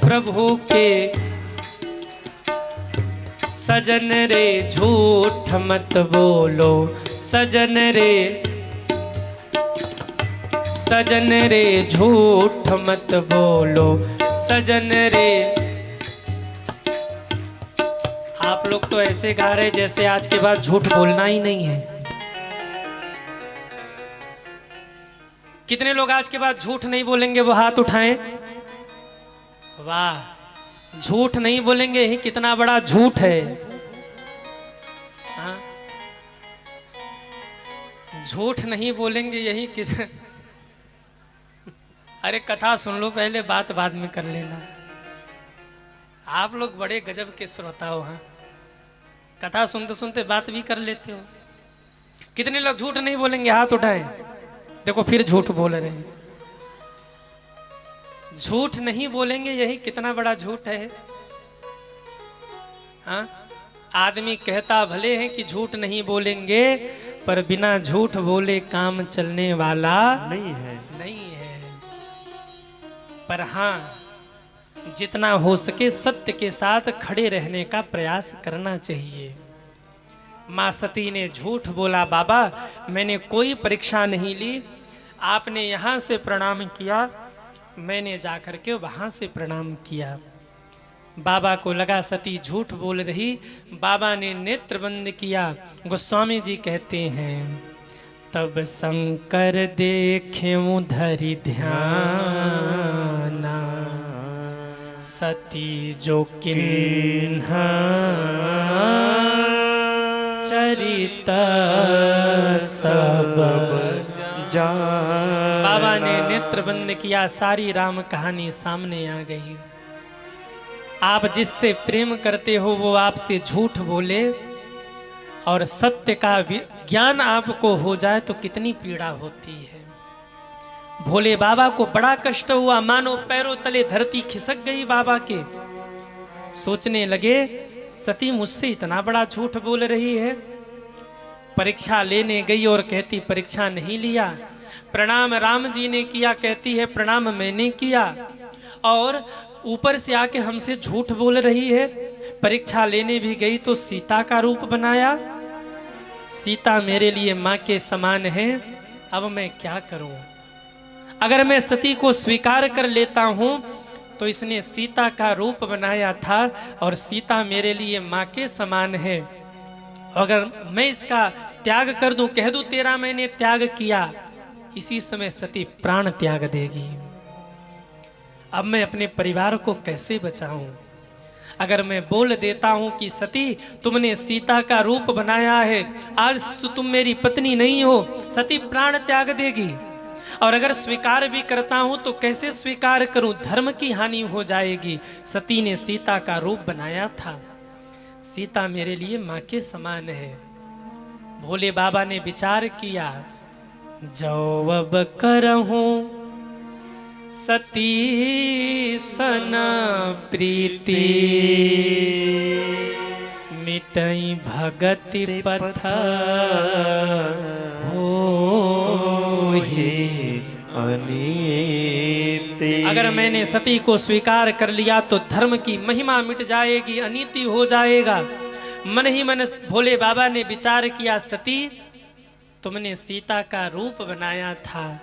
प्रभु के, सजन रे झूठ मत बोलो, सजन रे, सजन रे झूठ मत बोलो, सजन रे। आप लोग तो ऐसे गा रहे जैसे आज के बाद झूठ बोलना ही नहीं है। कितने लोग आज के बाद झूठ नहीं बोलेंगे, वो हाथ उठाएं। वाह, झूठ नहीं बोलेंगे, यही कितना बड़ा झूठ है। हाँ? झूठ नहीं बोलेंगे, यही कितना। अरे कथा सुन लो पहले, बात बाद में कर लेना। आप लोग बड़े गजब के श्रोता हो। हाँ, कथा सुनते सुनते बात भी कर लेते हो। कितने लोग झूठ नहीं बोलेंगे, हाथ उठाएं। देखो फिर झूठ बोल रहे हैं। झूठ नहीं बोलेंगे, यही कितना बड़ा झूठ है। हाँ? आदमी कहता भले है कि झूठ नहीं बोलेंगे, पर बिना झूठ बोले काम चलने वाला नहीं है। नहीं है। पर हाँ, जितना हो सके सत्य के साथ खड़े रहने का प्रयास करना चाहिए। माँ सती ने झूठ बोला, बाबा मैंने कोई परीक्षा नहीं ली, आपने यहाँ से प्रणाम किया, मैंने जाकर के वहाँ से प्रणाम किया। बाबा को लगा सती झूठ बोल रही, बाबा ने नेत्र बंद किया। गोस्वामी जी कहते हैं, तब शंकर देखे धरि ध्याना, सती जो किन्हा चरित सब जा। बाबा ने नेत्र बंद किया, सारी राम कहानी सामने आ गई। आप जिससे प्रेम करते हो वो आपसे झूठ बोले और सत्य का ज्ञान आपको हो जाए तो कितनी पीड़ा होती है। भोले बाबा को बड़ा कष्ट हुआ, मानो पैरों तले धरती खिसक गई बाबा के। सोचने लगे सती मुझसे इतना बड़ा झूठ बोल रही है। परीक्षा लेने गई और कहती परीक्षा नहीं लिया। प्रणाम राम जी ने किया, कहती है प्रणाम मैंने किया। और ऊपर से आके हमसे झूठ बोल रही है। परीक्षा लेने भी गई तो सीता का रूप बनाया। सीता मेरे लिए माँ के समान है, अब मैं क्या करूं? अगर मैं सती को स्वीकार कर लेता हूं तो इसने सीता का रूप बनाया था और सीता मेरे लिए माँ के समान है। अगर मैं इसका त्याग कर दूं, कह दूं तेरा मैंने त्याग किया, इसी समय सती प्राण त्याग देगी। अब मैं अपने परिवार को कैसे बचाऊं? अगर मैं बोल देता हूं कि सती तुमने सीता का रूप बनाया है, आज तो तुम मेरी पत्नी नहीं हो, सती प्राण त्याग देगी। और अगर स्वीकार भी करता हूं तो कैसे स्वीकार करूं? धर्म की हानि हो जाएगी। सती ने सीता का रूप बनाया था, सीता मेरे लिए माँ के समान है। भोले बाबा ने विचार किया, जो अब करहूं सती सन प्रीति, मिटई भगति पथ होहि अनीति। अगर मैंने सती को स्वीकार कर लिया तो धर्म की महिमा मिट जाएगी, अनीति हो जाएगा। मन ही मन भोले बाबा ने विचार किया, सती तुमने सीता का रूप बनाया था,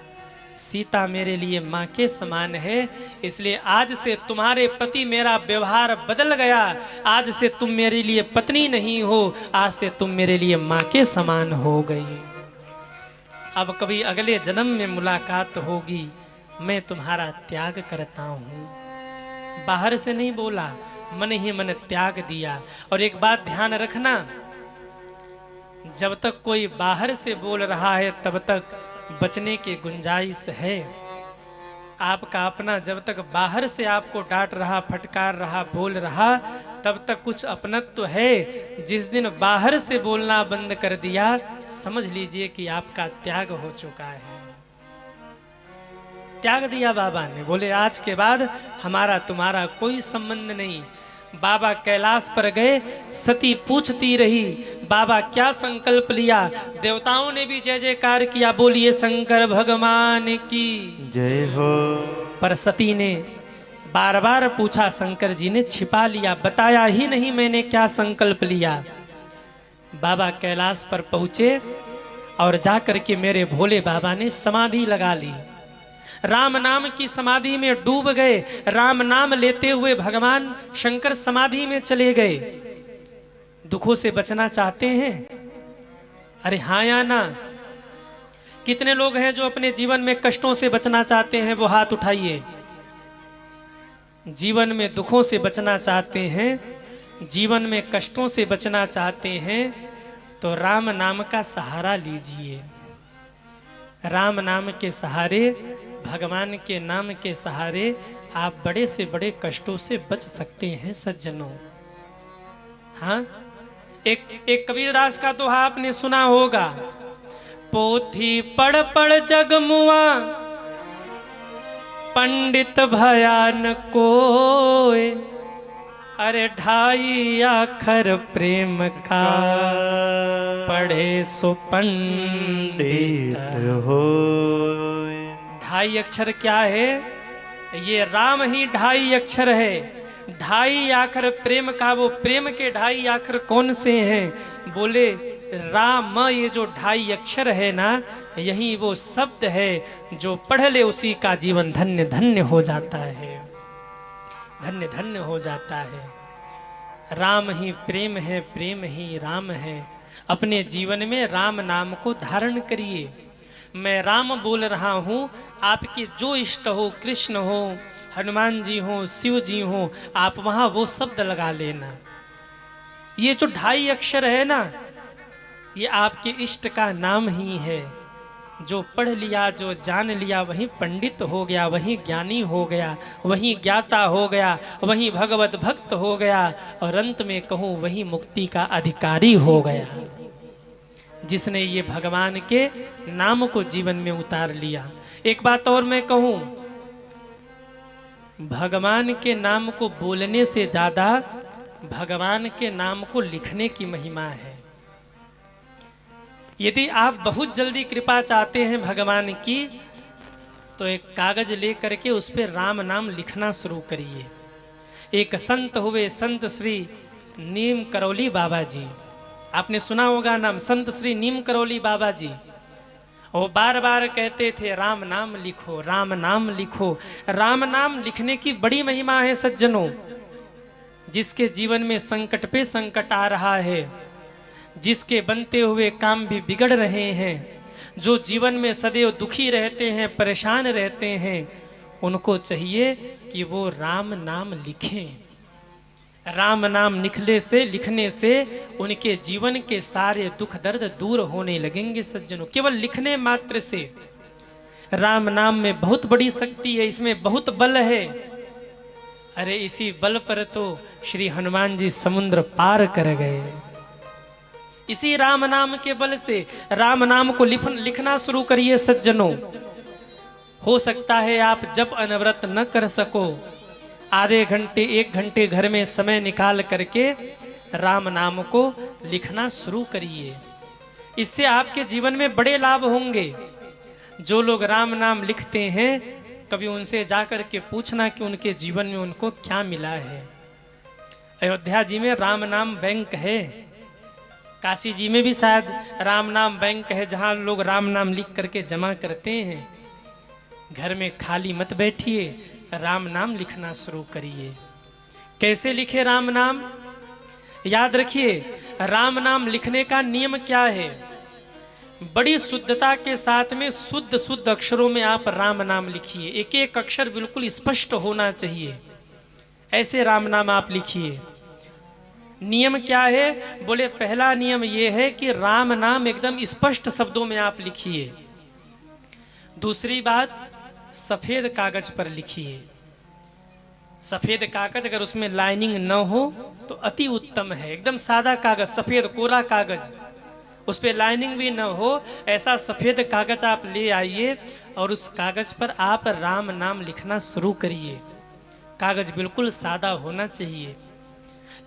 सीता मेरे लिए माँ के समान है, इसलिए आज से तुम्हारे प्रति मेरा व्यवहार बदल गया। आज से तुम मेरे लिए पत्नी नहीं हो, आज से तुम मेरे लिए माँ के समान हो गई। अब कभी अगले जन्म में मुलाकात होगी, मैं तुम्हारा त्याग करता हूँ। बाहर से नहीं बोला, मन ही मन त्याग दिया। और एक बात ध्यान रखना, जब तक कोई बाहर से बोल रहा है तब तक बचने की गुंजाइश है। आपका अपना जब तक बाहर से आपको डांट रहा, फटकार रहा, बोल रहा, तब तक कुछ अपनत्व है। जिस दिन बाहर से बोलना बंद कर दिया, समझ लीजिए कि आपका त्याग हो चुका है। त्याग दिया बाबा ने, बोले आज के बाद हमारा तुम्हारा कोई संबंध नहीं। बाबा कैलाश पर गए, सती पूछती रही बाबा क्या संकल्प लिया। देवताओं ने भी जय जयकार किया, बोलिए शंकर भगवान की जय हो। पर सती ने बार बार पूछा, शंकर जी ने छिपा लिया, बताया ही नहीं मैंने क्या संकल्प लिया। बाबा कैलाश पर पहुंचे और जाकर के मेरे भोले बाबा ने समाधि लगा ली। राम नाम की समाधि में डूब गए। राम नाम लेते हुए भगवान शंकर समाधि में चले गए। दुखों से बचना चाहते हैं? अरे हाँ या ना? कितने लोग हैं जो अपने जीवन में कष्टों से बचना चाहते हैं? वो हाथ उठाइए। जीवन में दुखों से बचना चाहते हैं, जीवन में कष्टों से बचना चाहते हैं तो राम नाम का सहारा लीजिए। राम नाम के सहारे, भगवान के नाम के सहारे आप बड़े से बड़े कष्टों से बच सकते हैं सज्जनों। हाँ, एक कबीरदास का दोहा आपने सुना होगा, पोथी पढ़ पढ़ जग मुआ, पंडित भयान कोय, अरे ढाई अक्षर प्रेम का, पढ़े सो पंडित हो। ढाई अक्षर क्या है? ये राम ही ढाई अक्षर है। ढाई अक्षर प्रेम का, वो प्रेम के ढाई अक्षर कौन से हैं? बोले राम, ये जो ढाई अक्षर है ना, यही वो शब्द है जो पढ़ ले उसी का जीवन धन्य धन्य हो जाता है, धन्य धन्य हो जाता है। राम ही प्रेम है, प्रेम ही राम है। अपने जीवन में राम नाम को धारण करिए। मैं राम बोल रहा हूँ, आपके जो इष्ट हो, कृष्ण हो, हनुमान जी हो, शिव जी हो, आप वहाँ वो शब्द लगा लेना। ये जो ढाई अक्षर है ना, ये आपके इष्ट का नाम ही है। जो पढ़ लिया, जो जान लिया, वही पंडित हो गया, वही ज्ञानी हो गया, वही ज्ञाता हो गया, वही भगवत भक्त हो गया, और अंत में कहूँ वही मुक्ति का अधिकारी हो गया, जिसने ये भगवान के नाम को जीवन में उतार लिया। एक बात और मैं कहूँ, भगवान के नाम को बोलने से ज़्यादा भगवान के नाम को लिखने की महिमा है। यदि आप बहुत जल्दी कृपा चाहते हैं भगवान की, तो एक कागज लेकर के उस पर राम नाम लिखना शुरू करिए। एक संत हुए, संत श्री नीम करौली बाबा जी, आपने सुना होगा नाम, संत श्री नीम करौली बाबा जी। वो बार बार कहते थे राम नाम लिखो, राम नाम लिखो। राम नाम लिखने की बड़ी महिमा है सज्जनों। जिसके जीवन में संकट पे संकट आ रहा है, जिसके बनते हुए काम भी बिगड़ रहे हैं, जो जीवन में सदैव दुखी रहते हैं, परेशान रहते हैं, उनको चाहिए कि वो राम नाम लिखें। राम नाम लिखने से उनके जीवन के सारे दुख दर्द दूर होने लगेंगे सज्जनों। केवल लिखने मात्र से राम नाम में बहुत बड़ी शक्ति है, इसमें बहुत बल है। अरे इसी बल पर तो श्री हनुमान जी समुद्र पार कर गए। इसी राम नाम के बल से राम नाम को लिखना शुरू करिए सज्जनों। हो सकता है आप जब अनवरत न कर सको, आधे घंटे 1 घंटे घर में समय निकाल करके राम नाम को लिखना शुरू करिए। इससे आपके जीवन में बड़े लाभ होंगे। जो लोग राम नाम लिखते हैं, कभी उनसे जाकर के पूछना कि उनके जीवन में उनको क्या मिला है। अयोध्या जी में राम नाम बैंक है, काशी जी में भी शायद राम नाम बैंक है, जहाँ लोग राम नाम लिख करके जमा करते हैं। घर में खाली मत बैठिए, राम नाम लिखना शुरू करिए। कैसे लिखे राम नाम? याद रखिए, राम नाम लिखने का नियम क्या है? बड़ी शुद्धता के साथ में शुद्ध शुद्ध अक्षरों में आप राम नाम लिखिए। एक एक अक्षर बिल्कुल स्पष्ट होना चाहिए, ऐसे राम नाम आप लिखिए। नियम क्या है? बोले पहला नियम ये है कि राम नाम एकदम स्पष्ट शब्दों में आप लिखिए। दूसरी बात, सफेद कागज पर लिखिए। सफेद कागज, अगर उसमें लाइनिंग न हो तो अति उत्तम है। एकदम सादा कागज, सफेद कोरा कागज, उस पर लाइनिंग भी न हो, ऐसा सफेद कागज आप ले आइए और उस कागज पर आप राम नाम लिखना शुरू करिए। कागज बिल्कुल सादा होना चाहिए।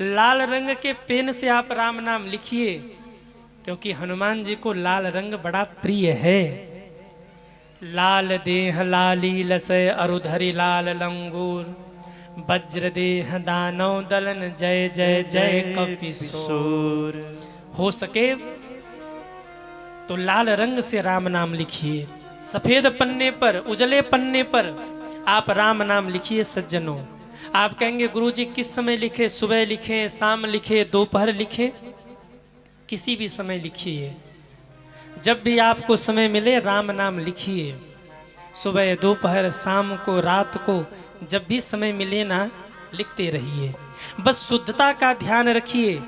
लाल रंग के पेन से आप राम नाम लिखिए, क्योंकि हनुमान जी को लाल रंग बड़ा प्रिय है। लाल देह लाली लसय अरुधरि लाल लंगूर, वज्र देह दानव दलन जय जय जय कपिशोर। हो सके तो लाल रंग से राम नाम लिखिए। सफेद पन्ने पर, उजले पन्ने पर आप राम नाम लिखिए सज्जनों। आप कहेंगे गुरुजी किस समय लिखे? सुबह लिखे, शाम लिखे, दोपहर लिखे? किसी भी समय लिखिए। जब भी आपको समय मिले राम नाम लिखिए। सुबह, दोपहर, शाम को, रात को, जब भी समय मिले ना, लिखते रहिए। बस शुद्धता का ध्यान रखिए।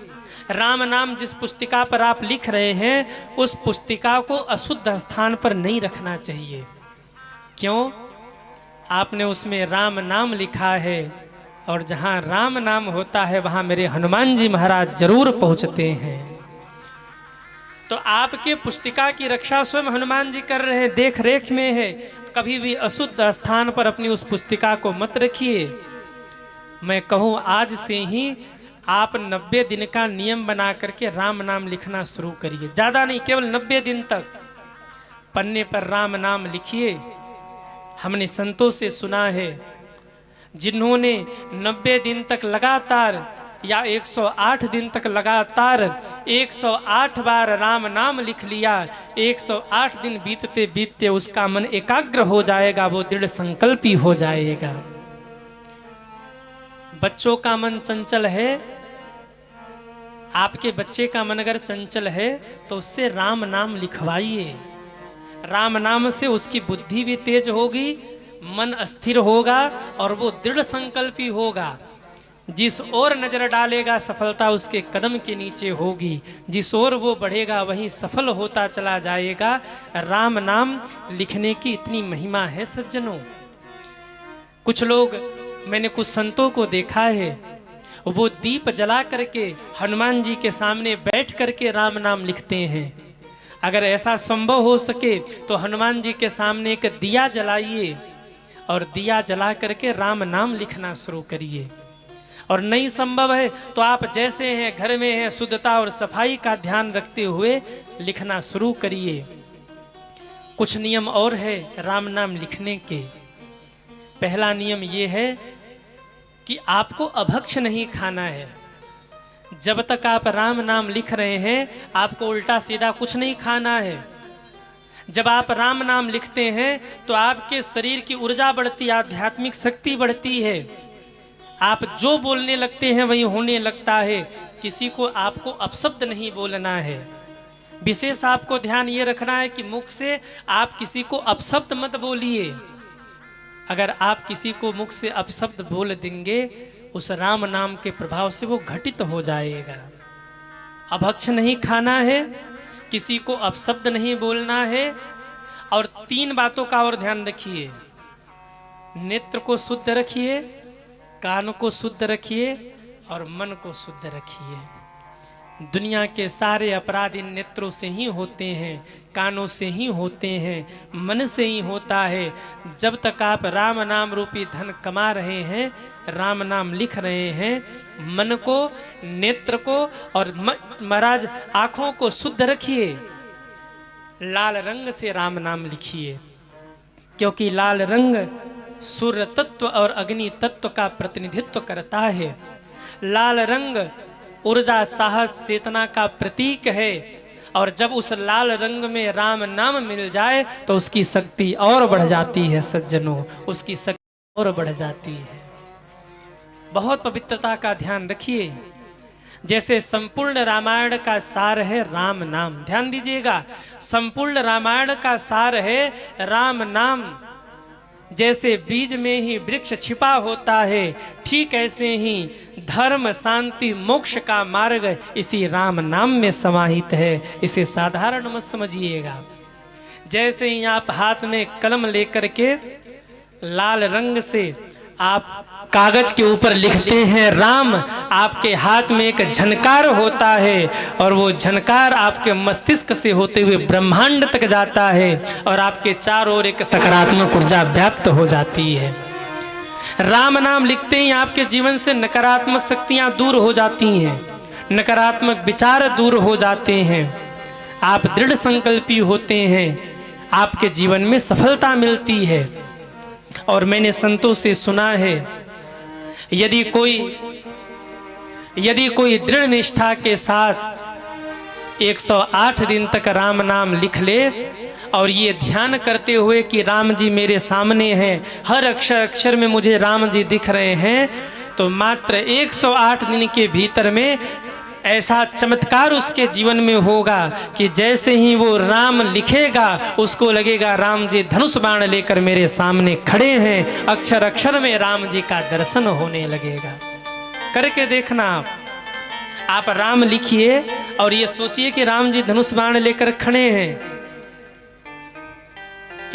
राम नाम जिस पुस्तिका पर आप लिख रहे हैं, उस पुस्तिका को अशुद्ध स्थान पर नहीं रखना चाहिए। क्यों? आपने उसमें राम नाम लिखा है, और जहाँ राम नाम होता है वहाँ मेरे हनुमान जी महाराज जरूर पहुँचते हैं। तो आपके पुस्तिका की रक्षा स्वयं हनुमान जी कर रहे हैं, देख रेख में है। कभी भी अशुद्ध स्थान पर अपनी उस पुस्तिका को मत रखिए। मैं कहूँ आज से ही आप 90 दिन का नियम बना करके राम नाम लिखना शुरू करिए। ज़्यादा नहीं, केवल 90 दिन तक पन्ने पर राम नाम लिखिए। हमने संतों से सुना है, जिन्होंने 90 दिन तक लगातार या 108 दिन तक लगातार 108 बार राम नाम लिख लिया, 108 दिन बीतते बीतते उसका मन एकाग्र हो जाएगा, वो दृढ़ संकल्पी हो जाएगा। बच्चों का मन चंचल है, आपके बच्चे का मन अगर चंचल है तो उससे राम नाम लिखवाइए। राम नाम से उसकी बुद्धि भी तेज होगी, मन अस्थिर होगा और वो दृढ़ संकल्पी होगा। जिस ओर नजर डालेगा सफलता उसके कदम के नीचे होगी, जिस ओर वो बढ़ेगा वहीं सफल होता चला जाएगा। राम नाम लिखने की इतनी महिमा है सज्जनों। कुछ लोग, मैंने कुछ संतों को देखा है, वो दीप जला करके हनुमान जी के सामने बैठ करके राम नाम लिखते हैं। अगर ऐसा संभव हो सके तो हनुमान जी के सामने एक दिया जलाइए और दिया जला करके राम नाम लिखना शुरू करिए। और नहीं संभव है तो आप जैसे हैं घर में हैं, शुद्धता और सफाई का ध्यान रखते हुए लिखना शुरू करिए। कुछ नियम और है राम नाम लिखने के। पहला नियम ये है कि आपको अभक्ष नहीं खाना है। जब तक आप राम नाम लिख रहे हैं आपको उल्टा सीधा कुछ नहीं खाना है। जब आप राम नाम लिखते हैं तो आपके शरीर की ऊर्जा बढ़ती, आध्यात्मिक शक्ति बढ़ती है। आप जो बोलने लगते हैं वही होने लगता है। किसी को आपको अपशब्द नहीं बोलना है। विशेष आपको ध्यान ये रखना है कि मुख से आप किसी को अपशब्द मत बोलिए। अगर आप किसी को मुख से अपशब्द बोल देंगे उस राम नाम के प्रभाव से वो घटित हो जाएगा। अभक्ष नहीं खाना है, किसी को अपशब्द नहीं बोलना है। और 3 बातों का और ध्यान रखिए। नेत्र को शुद्ध रखिए, कान को शुद्ध रखिए और मन को शुद्ध रखिए। दुनिया के सारे अपराध इन नेत्रों से ही होते हैं, कानों से ही होते हैं, मन से ही होता है। जब तक आप राम नाम रूपी धन कमा रहे हैं, राम नाम लिख रहे हैं, मन को, नेत्र को और महाराज आँखों को शुद्ध रखिए। लाल रंग से राम नाम लिखिए, क्योंकि लाल रंग सूर्य तत्व और अग्नि तत्व का प्रतिनिधित्व करता है। लाल रंग ऊर्जा, साहस, चेतना का प्रतीक है। और जब उस लाल रंग में राम नाम मिल जाए तो उसकी शक्ति और बढ़ जाती है सज्जनों, उसकी शक्ति और बढ़ जाती है। बहुत पवित्रता का ध्यान रखिए। जैसे संपूर्ण रामायण का सार है राम नाम, ध्यान दीजिएगा, संपूर्ण रामायण का सार है राम नाम। जैसे बीज में ही वृक्ष छिपा होता है, ठीक ऐसे ही धर्म, शांति, मोक्ष का मार्ग इसी राम नाम में समाहित है। इसे साधारण मत समझिएगा। जैसे ही आप हाथ में कलम लेकर के लाल रंग से आप कागज के ऊपर लिखते हैं राम, आपके हाथ में एक झनकार होता है और वो झनकार आपके मस्तिष्क से होते हुए ब्रह्मांड तक जाता है और आपके चारों ओर एक सकारात्मक ऊर्जा व्याप्त हो जाती है। राम नाम लिखते ही आपके जीवन से नकारात्मक शक्तियां दूर हो जाती हैं, नकारात्मक विचार दूर हो जाते हैं। आप दृढ़ संकल्पी होते हैं, आपके जीवन में सफलता मिलती है। और मैंने संतों से सुना है, यदि कोई दृढ़ निष्ठा के साथ 108 दिन तक राम नाम लिख ले और ये ध्यान करते हुए कि राम जी मेरे सामने हैं, हर अक्षर अक्षर में मुझे राम जी दिख रहे हैं, तो मात्र 108 दिन के भीतर में ऐसा चमत्कार उसके जीवन में होगा कि जैसे ही वो राम लिखेगा उसको लगेगा राम जी धनुष बाण लेकर मेरे सामने खड़े हैं। अक्षर अक्षर में राम जी का दर्शन होने लगेगा। करके देखना आप राम लिखिए और ये सोचिए कि राम जी धनुष बाण लेकर खड़े हैं।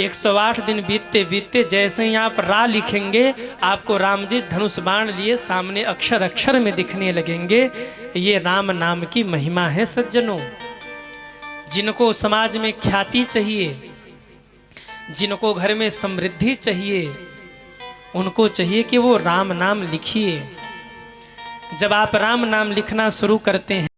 108 दिन बीतते बीतते जैसे ही आप रा लिखेंगे आपको राम जी धनुष बाण लिए सामने अक्षर अक्षर में दिखने लगेंगे। ये राम नाम की महिमा है सज्जनों। जिनको समाज में ख्याति चाहिए, जिनको घर में समृद्धि चाहिए, उनको चाहिए कि वो राम नाम लिखिए। जब आप राम नाम लिखना शुरू करते हैं